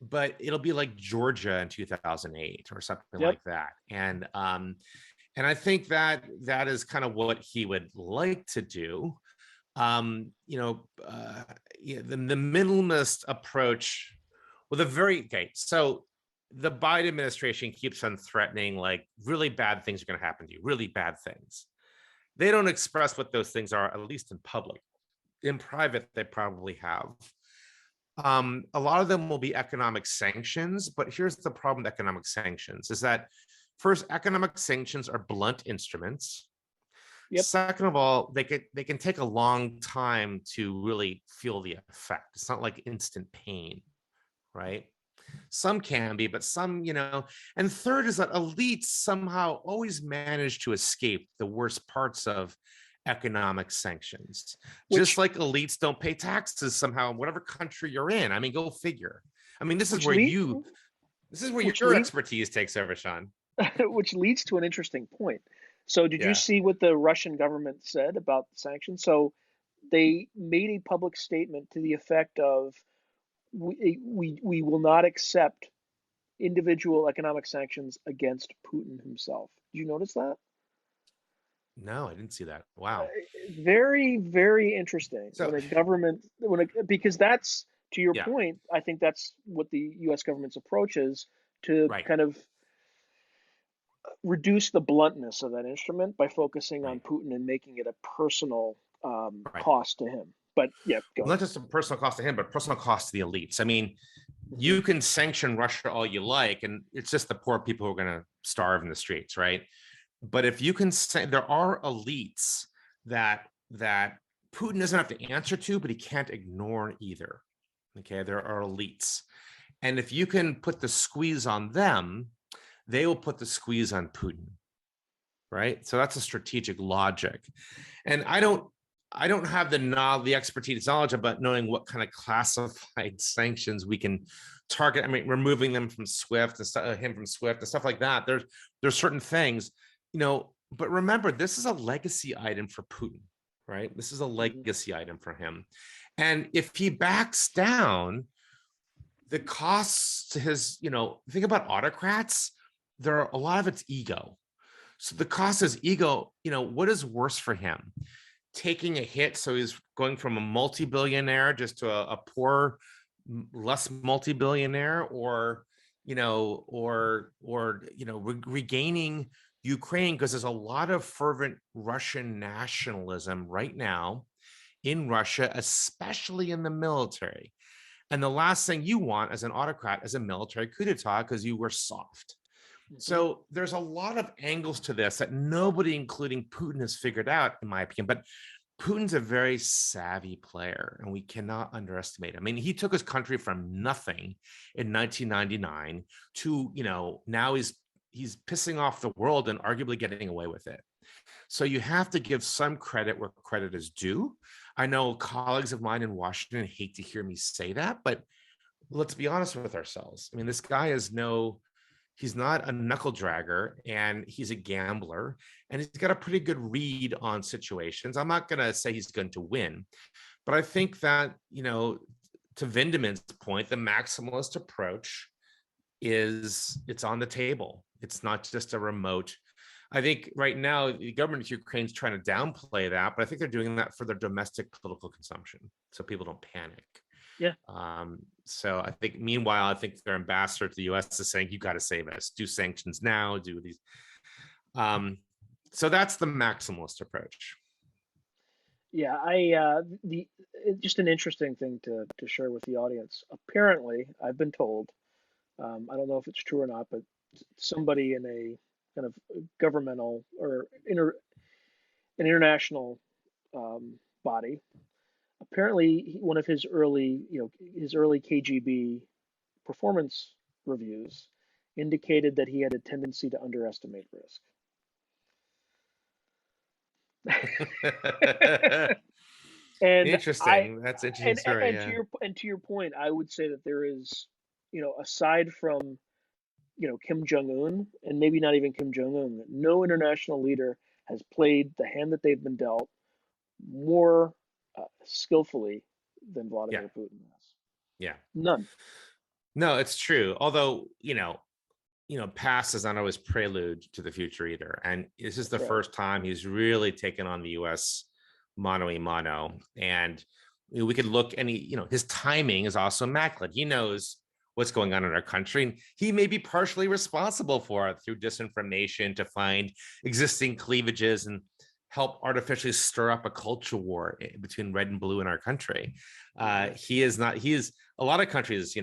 but it'll be like Georgia in 2008 or something like that. And I think that is kind of what he would like to do. The minimalist approach, so the Biden administration keeps on threatening like really bad things are going to happen to you, really bad things. They don't express what those things are, at least in public. In private, they probably have. A lot of them will be economic sanctions, but here's the problem with economic sanctions is that, first, economic sanctions are blunt instruments. Yep. Second of all, they can take a long time to really feel the effect. It's not like instant pain, right? Some can be, but some, and third is that elites somehow always manage to escape the worst parts of economic sanctions. Just like elites don't pay taxes somehow in whatever country you're in. I mean, go figure. I mean, this is where your expertise takes over, Sean. Which leads to an interesting point. So did you see what the Russian government said about the sanctions? So they made a public statement to the effect of, we will not accept individual economic sanctions against Putin himself. Did you notice that? No, I didn't see that. Wow. Very, very interesting. So, because that's, to your point, I think that's what the U.S. government's approach is, to kind of reduce the bluntness of that instrument by focusing on Putin and making it a personal cost to him. But not just a personal cost to him, but personal cost to the elites. I mean, you can sanction Russia all you like, and it's just the poor people who are going to starve in the streets, right? But if you can say, there are elites that Putin doesn't have to answer to, but he can't ignore either. Okay, there are elites, and if you can put the squeeze on them, they will put the squeeze on Putin, right? So that's a strategic logic, and I don't have the expertise knowledge about knowing what kind of classified sanctions we can target. I mean, removing them from SWIFT and him from SWIFT and stuff like that. There's certain things, but remember, this is a legacy item for Putin, right? This is a legacy item for him. And if he backs down, the costs to his, think about autocrats, a lot of it's ego. So the cost is ego, what is worse for him? Taking a hit, so he's going from a multi-billionaire just to a poor, less multi-billionaire, or regaining Ukraine, because there's a lot of fervent Russian nationalism right now in Russia, especially in the military. And the last thing you want as an autocrat is a military coup d'etat, because you were soft. So there's a lot of angles to this that nobody, including Putin, has figured out, in my opinion. But Putin's a very savvy player, and we cannot underestimate him. I mean, he took his country from nothing in 1999 to, now he's pissing off the world and arguably getting away with it. So you have to give some credit where credit is due. I know colleagues of mine in Washington hate to hear me say that, but let's be honest with ourselves. I mean, this guy is he's not a knuckle dragger, and he's a gambler, and he's got a pretty good read on situations. I'm not going to say he's going to win, but I think that, to Vindman's point, the maximalist approach it's on the table. It's not just a remote I think right now the government of Ukraine is trying to downplay that, but I think they're doing that for their domestic political consumption, so people don't panic. Yeah. So I think, meanwhile, I think their ambassador to the U.S. is saying, "You got to save us. Do sanctions now. Do these." So that's the maximalist approach. Yeah, just an interesting thing to share with the audience. Apparently, I've been told, I don't know if it's true or not, but somebody in a kind of governmental or an international body, apparently one of his early, his early KGB performance reviews indicated that he had a tendency to underestimate risk. And Interesting. That's an interesting story. and to your point, I would say that there is, aside from, Kim Jong-un, and maybe not even Kim Jong-un, no international leader has played the hand that they've been dealt more skillfully than Yeah. Vladimir Putin has. Yeah. None. No, it's true. Although, past is not always prelude to the future either. And this is the first time he's really taken on the U.S. mano a mano. And we could look, and his timing is also immaculate. He knows what's going on in our country, and he may be partially responsible for it through disinformation to find existing cleavages and help artificially stir up a culture war between red and blue in our country. He is a lot of countries,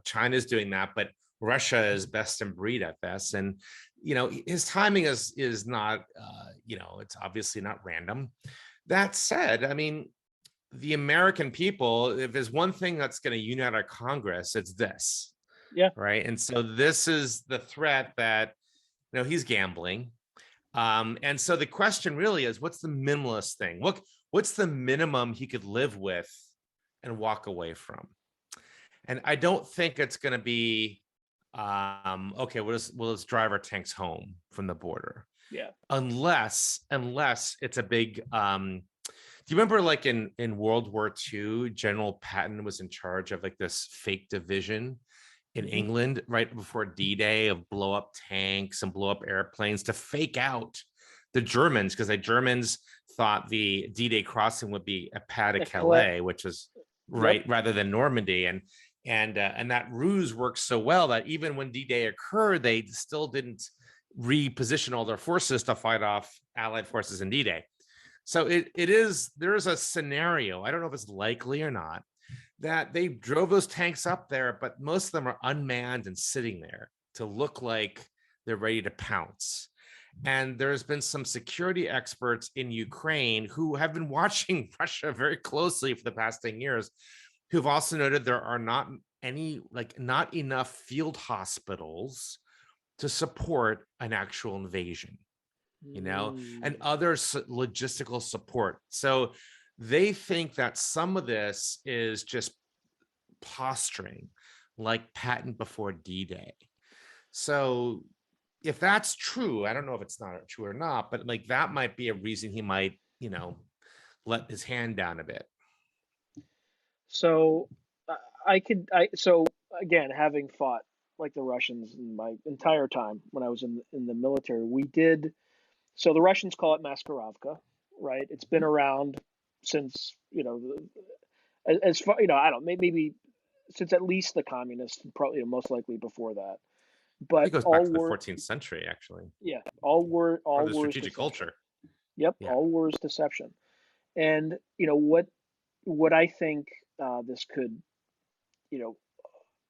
China's doing that, but Russia is best in breed at this. And, his timing is not, it's obviously not random. That said, I mean, the American people, if there's one thing that's going to unite our Congress, it's this. Yeah. Right. And so this is the threat that, he's gambling. And so the question really is, what's the minimalist thing? What's the minimum he could live with and walk away from? And I don't think it's going to be, okay, let's drive our tanks home from the border. Yeah. Unless it's a big, do you remember, like, in World War II, General Patton was in charge of like this fake division in England right before D-Day of blow up tanks and blow up airplanes to fake out the Germans, because the Germans thought the D-Day crossing would be a Pas de Calais, which was right rather than Normandy. And that ruse worked so well that even when D-Day occurred, they still didn't reposition all their forces to fight off Allied forces in D-Day. So there is a scenario, I don't know if it's likely or not, that they drove those tanks up there, but most of them are unmanned and sitting there to look like they're ready to pounce. And there's been some security experts in Ukraine who have been watching Russia very closely for the past 10 years, who've also noted there are not enough field hospitals to support an actual invasion. And other logistical support. So they think that some of this is just posturing, like Patton before D-Day. So if that's true, I don't know if it's not true or not, but like that might be a reason he might, let his hand down a bit. So so again, having fought like the Russians in my entire time when I was in the military, we did. So the Russians call it Maskirovka, right? It's been around since, as far, I don't know, maybe since at least the communists, probably most likely before that. But it goes back to the 14th century, actually. Yeah, all wars. Strategic culture. Yep, yeah. All wars deception. And what I think this could,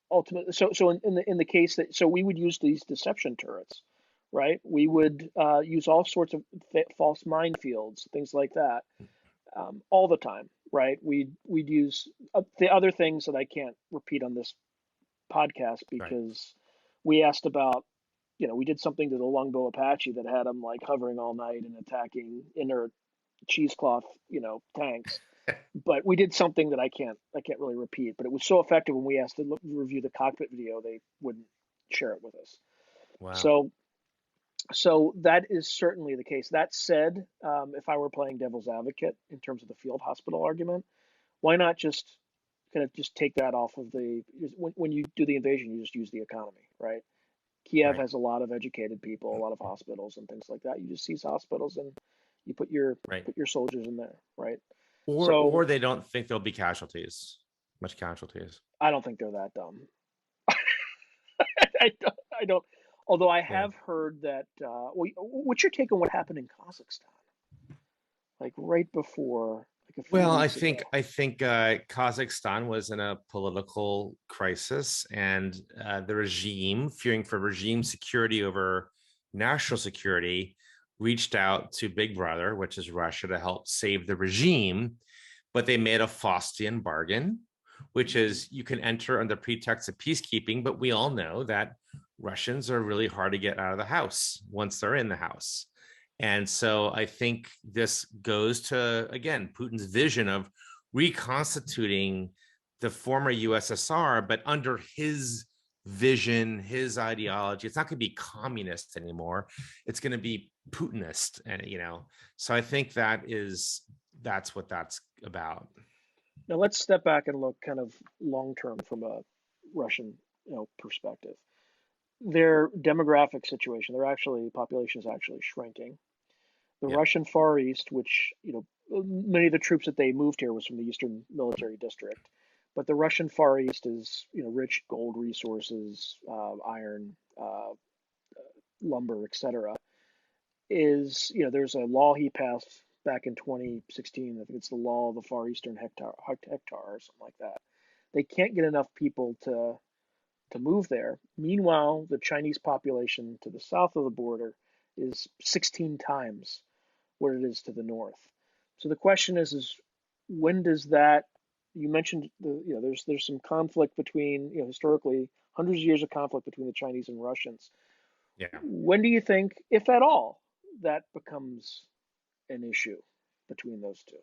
ultimately. So in the case that we would use these deception turrets. Right, we would use all sorts of false minefields, things like that, all the time. Right, we'd use the other things that I can't repeat on this podcast because we asked about, we did something to the Longbow Apache that had them like hovering all night and attacking inert cheesecloth, tanks. But we did something that I can't really repeat. But it was so effective when we asked to review the cockpit video, they wouldn't share it with us. Wow. So that is certainly the case. That said, if I were playing devil's advocate in terms of the field hospital argument, why not just kind of take that off of when you do the invasion, you just use the economy, right? Kiev Right. has a lot of educated people, a lot of hospitals and things like that. You just seize hospitals and you put your Right. soldiers in there, right? Or they don't think there'll be casualties, much casualties. I don't think they're that dumb. I don't. Although I Yeah. have heard that. What's your take on what happened in Kazakhstan? Like right before, like a few Well, weeks ago. I think Kazakhstan was in a political crisis, and the regime, fearing for regime security over national security, reached out to Big Brother, which is Russia, to help save the regime. But they made a Faustian bargain, which is you can enter under pretext of peacekeeping, but we all know that Russians are really hard to get out of the house once they're in the house. And so I think this goes to, again, Putin's vision of reconstituting the former USSR, but under his vision, his ideology. It's not going to be communist anymore. It's going to be Putinist. And, so I think that's what that's about. Now let's step back and look kind of long term from a Russian, perspective. Their demographic situation, their population is actually shrinking. The Yeah. Russian Far East, which many of the troops that they moved here was from the Eastern Military District, but the Russian Far East is rich gold resources, iron, lumber, etc. Is there's a law he passed back in 2016. I think it's the law of the Far Eastern hectare or something like that. They can't get enough people to move there. Meanwhile, the Chinese population to the south of the border is 16 times what it is to the north. So the question is when does that? You mentioned there's some conflict between historically hundreds of years of conflict between the Chinese and Russians. Yeah. When do you think, if at all, that becomes an issue between those two?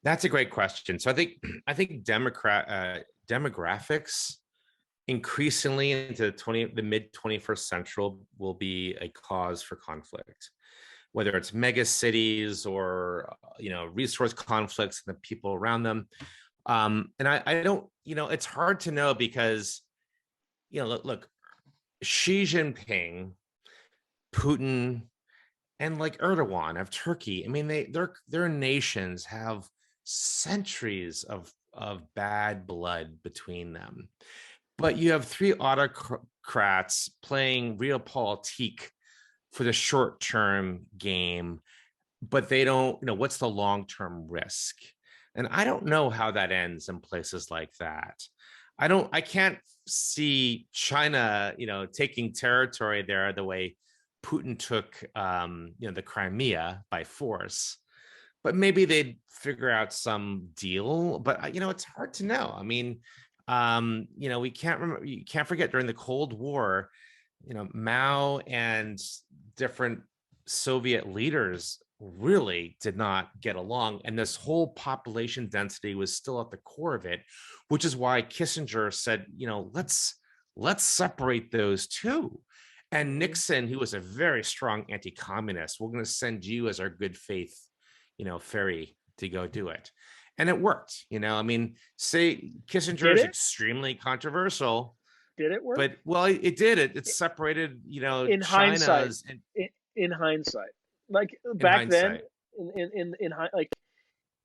That's a great question. So I think demographics increasingly into the mid 21st century will be a cause for conflict, whether it's mega cities or resource conflicts and the people around them. And I don't, it's hard to know because look, Xi Jinping, Putin, and like Erdogan of Turkey. I mean, their nations have centuries of bad blood between them. But you have three autocrats playing realpolitik for the short-term game, but they don't, what's the long-term risk? And I don't know how that ends in places like that. I can't see China, taking territory there the way Putin took, the Crimea by force. But maybe they'd figure out some deal. But it's hard to know. I mean, we can't remember. You can't forget during the Cold War, Mao and different Soviet leaders really did not get along, and this whole population density was still at the core of it, which is why Kissinger said, let's separate those two. And Nixon, who was a very strong anti-communist, we're going to send you as our good faith, ferry to go do it. And it worked. I mean, say Kissinger is extremely controversial. Did it work? But it did. It separated, in China's hindsight. In hindsight, like back then, like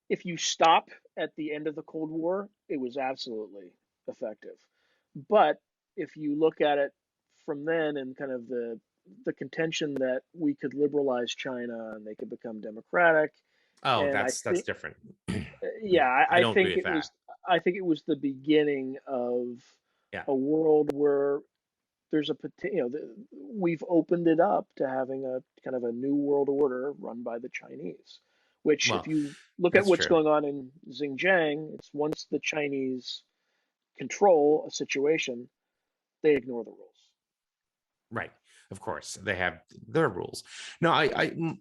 if you stop at the end of the Cold War, it was absolutely effective. But if you look at it from then and kind of the contention that we could liberalize China and they could become democratic. Oh, that's different. Yeah, I don't think agree with it that. was. I think it was the beginning of a world where there's we've opened it up to having a kind of a new world order run by the Chinese. Which, if you look at what's going on in Xinjiang, it's once the Chinese control a situation, they ignore the rules. Right. Of course, they have their rules. No,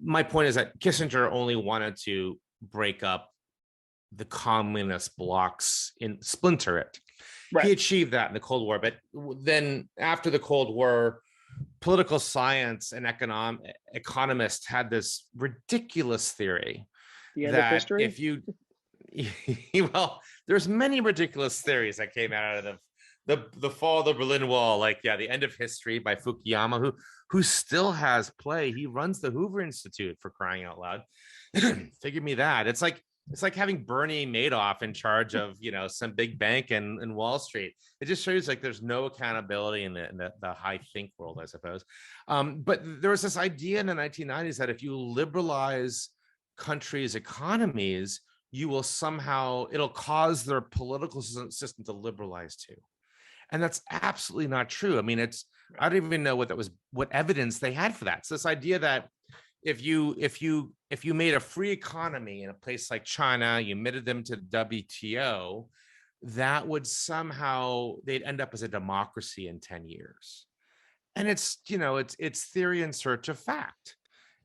my point is that Kissinger only wanted to break up the communist blocs and splinter it. Right. He achieved that in the Cold War, but then after the Cold War, political science and economists had this ridiculous theory that if you, well, there's many ridiculous theories that came out of the fall of the Berlin Wall, like, yeah, the end of history by Fukuyama, who still has play. He runs the Hoover Institute, for crying out loud. Figure me that. It's like having Bernie Madoff in charge of, you know, some big bank in Wall Street. It just shows like there's no accountability in the high think world, I suppose. But there was this idea in the 1990s that if you liberalize countries' economies, you will somehow, it'll cause their political system to liberalize too. And that's absolutely not true. I mean, I don't even know what evidence they had for that. So this idea that if you made a free economy in a place like China, you admitted them to the WTO, that would somehow, they'd end up as a democracy in 10 years. And it's, you know, it's theory in search of fact.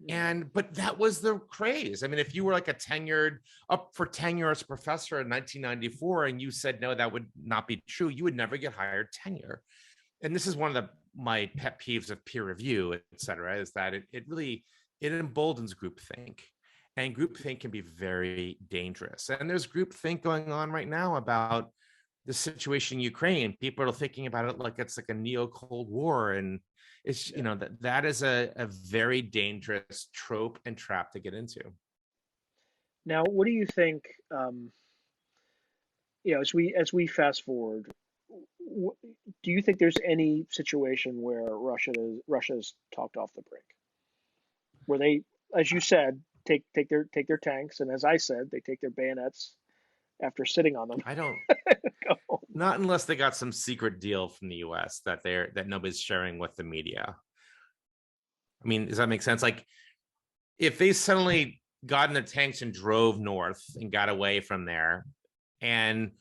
But that was the craze. I mean, if you were like up for tenure as a professor in 1994 and you said, no, that would not be true, you would never get hired tenure. And this is one of my pet peeves of peer review, et cetera, is that it emboldens groupthink, and groupthink can be very dangerous. And there's groupthink going on right now about the situation in Ukraine. People are thinking about it like it's like a neo-Cold War, and it's, you know, that is a very dangerous trope and trap to get into. Now, what do you think? You know, as we fast forward, do you think there's any situation where Russia's talked off the brink, where they, as you said, take their tanks, and as I said, they take their bayonets after sitting on them? I don't. Not unless they got some secret deal from the U.S. that nobody's sharing with the media. I mean, does that make sense? Like, if they suddenly got in the tanks and drove north and got away from there, and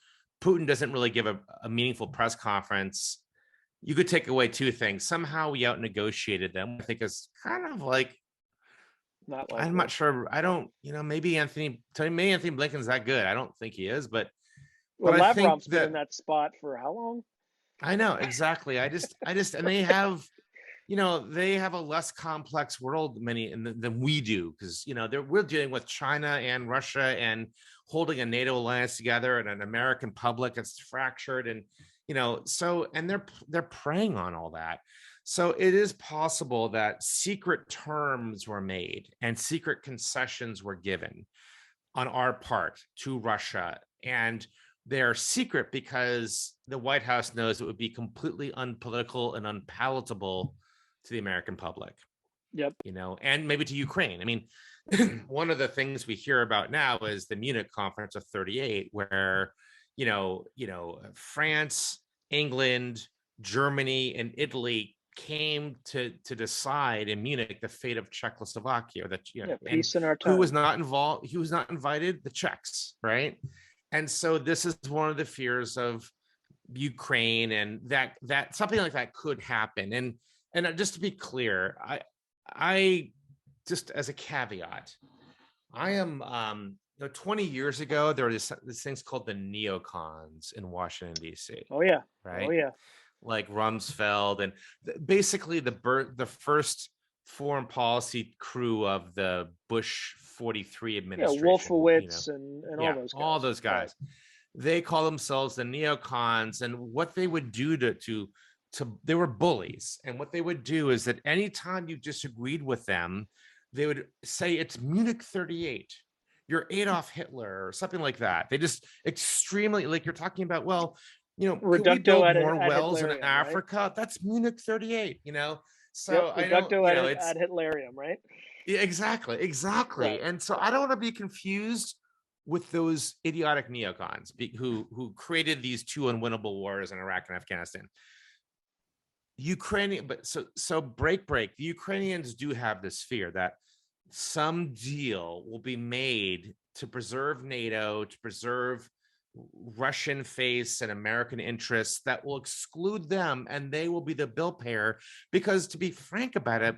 Putin doesn't really give a meaningful press conference, you could take away two things. Somehow we out negotiated them. I think is kind of like, I'm not sure. I don't, you know, maybe Anthony Blinken's that good. I don't think he is, but Lavrov's been in that spot for how long? I know, exactly. I just, and they have, you know, they have a less complex world than we do, because, you know, we're dealing with China and Russia and holding a NATO alliance together and an American public that's fractured, and, you know, so, and they're preying on all that. So it is possible that secret terms were made and secret concessions were given on our part to Russia, and they're secret because the White House knows it would be completely unpolitical and unpalatable to the American public. Yep. You know, and maybe to Ukraine. I mean, one of the things we hear about now is the Munich Conference of 38, where, you know, France, England, Germany, and Italy came to decide in Munich the fate of Czechoslovakia. That, you know, peace in our time. Who was not involved? Who was not invited? The Czechs, right? And so this is one of the fears of Ukraine, and that something like that could happen. And just to be clear, I just as a caveat, I am, you know, 20 years ago, there were these things called the neocons in Washington, D.C. Oh, yeah. Right. Oh, yeah. Like Rumsfeld, and basically the first foreign policy crew of the Bush 43 administration. Yeah, Wolfowitz, you know, and all those guys. All those guys. Right. They call themselves the neocons, and what they would do to they were bullies. And what they would do is that anytime you disagreed with them, they would say it's Munich 38. You're Adolf Hitler or something like that. They just extremely, like, you're talking about, well, you know, can we build more wells in Africa? Right? That's Munich 38, you know? So I don't, you know, it's ad Hitlerium, right? Yeah, exactly. Right. And so I don't want to be confused with those idiotic neocons who created these two unwinnable wars in Iraq and Afghanistan. Break. The Ukrainians do have this fear that some deal will be made to preserve NATO, to preserve Russian face and American interests that will exclude them, and they will be the bill payer. Because to be frank about it,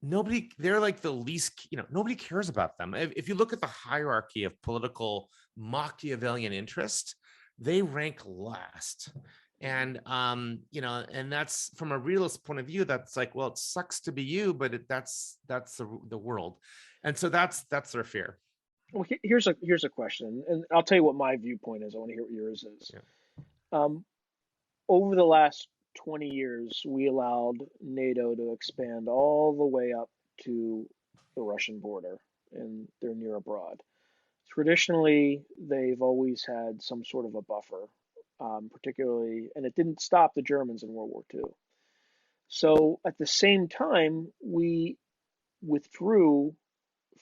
they're like the least, you know, nobody cares about them. If you look at the hierarchy of political Machiavellian interest, they rank last. And you know, and that's, from a realist point of view, that's like, well, it sucks to be you, but that's the world. And so that's their fear. Well, here's a question, and I'll tell you what my viewpoint is. I want to hear what yours is. Yeah. over the last 20 years, we allowed NATO to expand all the way up to the Russian border, and they're near abroad. Traditionally, they've always had some sort of a buffer, particularly, and it didn't stop the Germans in World War II. So at the same time, we withdrew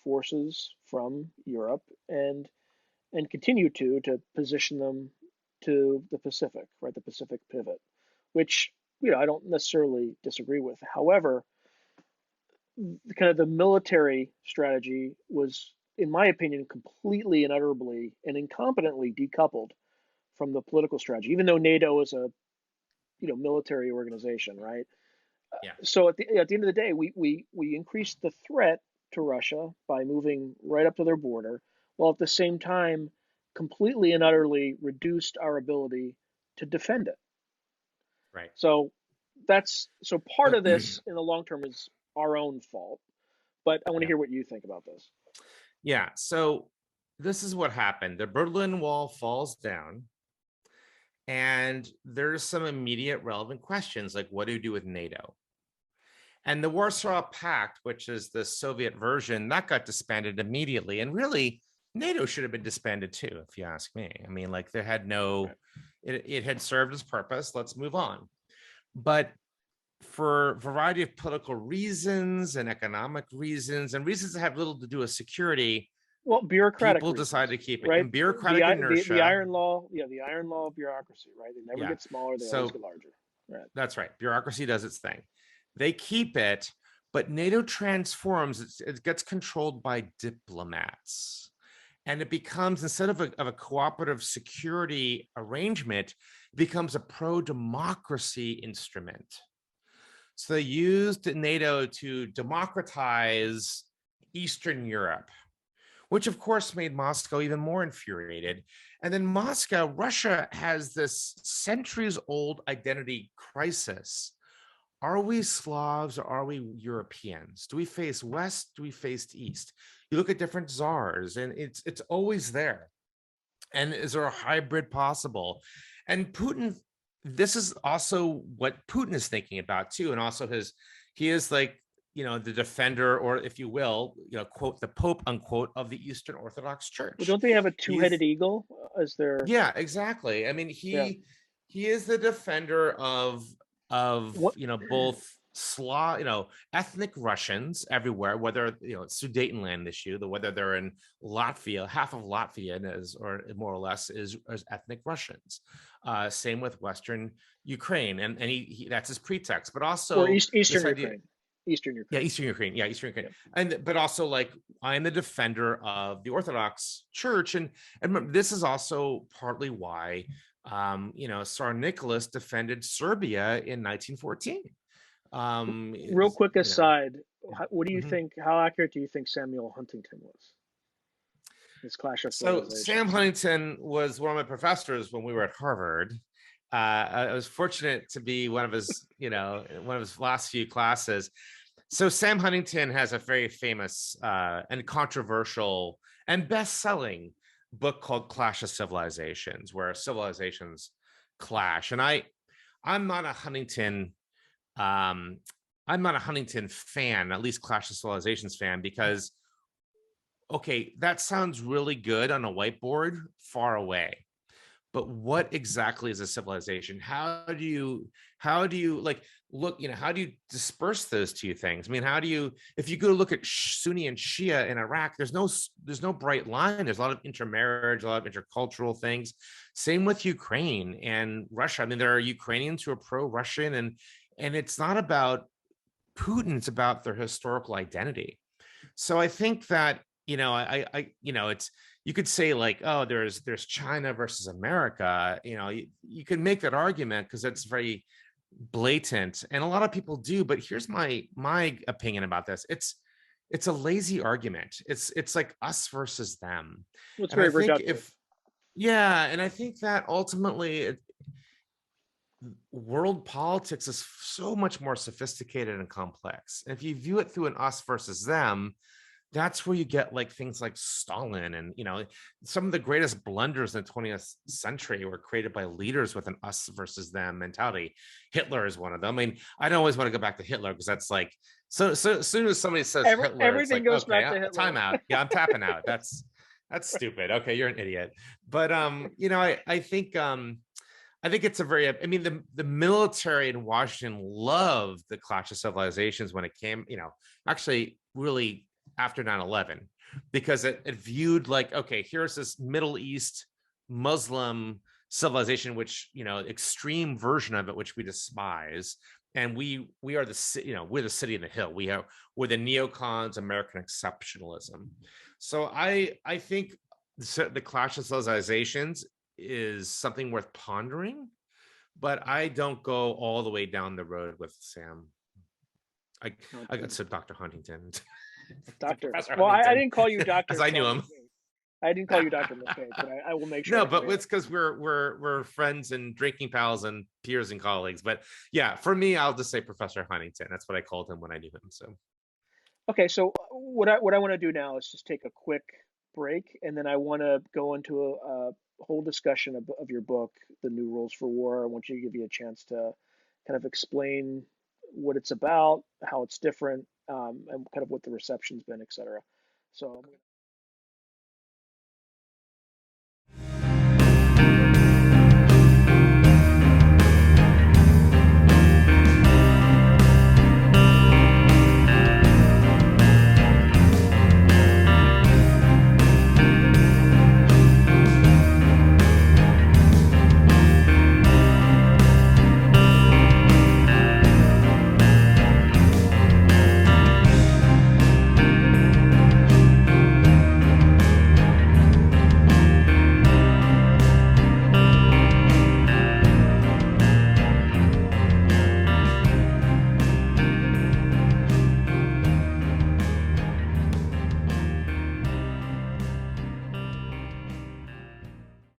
forces from Europe and continue to position them to the Pacific, right? The Pacific pivot, which I don't necessarily disagree with. However, kind of the military strategy was, in my opinion, completely and utterly and incompetently decoupled from the political strategy, even though NATO is a military organization, right? Yeah. So at the end of the day, we increased the threat to Russia by moving right up to their border, while at the same time completely and utterly reduced our ability to defend it. Right. So part of this in the long term is our own fault, but I want to hear what you think about this. Yeah. So this is what happened. The Berlin Wall falls down, and there's some immediate relevant questions like, what do you do with NATO? And the Warsaw Pact, which is the Soviet version, that got disbanded immediately. And really, NATO should have been disbanded too, if you ask me. I mean, like, there had it had served its purpose. Let's move on. But for a variety of political reasons and economic reasons and reasons that have little to do with security, bureaucratic people reasons, decide to keep it. Right? And bureaucratic inertia. The iron law, the iron law of bureaucracy, right? They never get smaller, they always get larger. Right. That's right. Bureaucracy does its thing. They keep it, but NATO transforms. It gets controlled by diplomats. And it becomes, instead of a cooperative security arrangement, it becomes a pro-democracy instrument. So they used NATO to democratize Eastern Europe, which of course made Moscow even more infuriated. And then Russia has this centuries-old identity crisis. Are we Slavs or are we Europeans? Do we face West? Do we face East? You look at different czars, and it's always there. And is there a hybrid possible? And Putin, this is also what Putin is thinking about too. And also he is like, the defender, or if you will, quote, the Pope, unquote, of the Eastern Orthodox Church. Well, don't they have a two-headed eagle as their? Yeah, exactly. I mean, he is the defender of both ethnic Russians everywhere, whether it's Sudetenland issue, whether they're in Latvia, half of Latvia or more or less is ethnic Russians. Same with Western Ukraine, and he that's his pretext, but also or Eastern Ukraine. Eastern Ukraine. Yeah, Eastern Ukraine. Yeah, Eastern Ukraine. Yeah. But also, like, I'm the defender of the Orthodox Church, and remember, this is also partly why Tsar Nicholas defended Serbia in 1914. Real quick aside, what do you think? How accurate do you think Samuel Huntington was? This clash of civilizations. So Sam Huntington was one of my professors when we were at Harvard. I was fortunate to be one of his last few classes. So Sam Huntington has a very famous and controversial and best-selling book called Clash of Civilizations, where civilizations clash. And I'm not a Huntington fan, at least Clash of Civilizations fan, because that sounds really good on a whiteboard far away. But what exactly is a civilization? How do you how do you disperse those two things? I mean, if you go look at Sunni and Shia in Iraq, there's no bright line. There's a lot of intermarriage, a lot of intercultural things. Same with Ukraine and Russia. I mean, there are Ukrainians who are pro-Russian, and it's not about Putin, it's about their historical identity. So I think that, it's, you could say like, oh, there's China versus America. You can make that argument because it's very blatant, and a lot of people do. But here's my opinion about this: it's a lazy argument. It's like us versus them. Well, it's very reductive. And I think that ultimately, world politics is so much more sophisticated and complex. And if you view it through an us versus them, that's where you get like things like Stalin, and some of the greatest blunders in the 20th century were created by leaders with an us versus them mentality. Hitler is one of them. I mean, I don't always want to go back to Hitler because that's like, so as soon as somebody says Hitler, it's Everything like, goes okay, back to Hitler. time out. Yeah, I'm tapping out. That's stupid. Okay, you're an idiot. But I think it's a very, I mean, the military in Washington loved the Clash of Civilizations when it came, actually really after 9/11, because it viewed like, okay, here's this Middle East Muslim civilization, which, extreme version of it, which we despise. And we are we're the city in the hill. We're the neocons, American exceptionalism. So I think the Clash of Civilizations is something worth pondering, but I don't go all the way down the road with Sam. I got to Dr. Huntington. Doctor. Professor Well, I Huntington, didn't call you Doctor. as I knew him. I didn't call you Dr. McFate, but I will make sure. No, but it's because we're friends and drinking pals and peers and colleagues. But yeah, for me, I'll just say Professor Huntington. That's what I called him when I knew him. So Okay, so what I want to do now is just take a quick break, and then I want to go into a whole discussion of your book, The New Rules for War. I want you to give you a chance to kind of explain what it's about, how it's different, and kind of what the reception's been, et cetera. So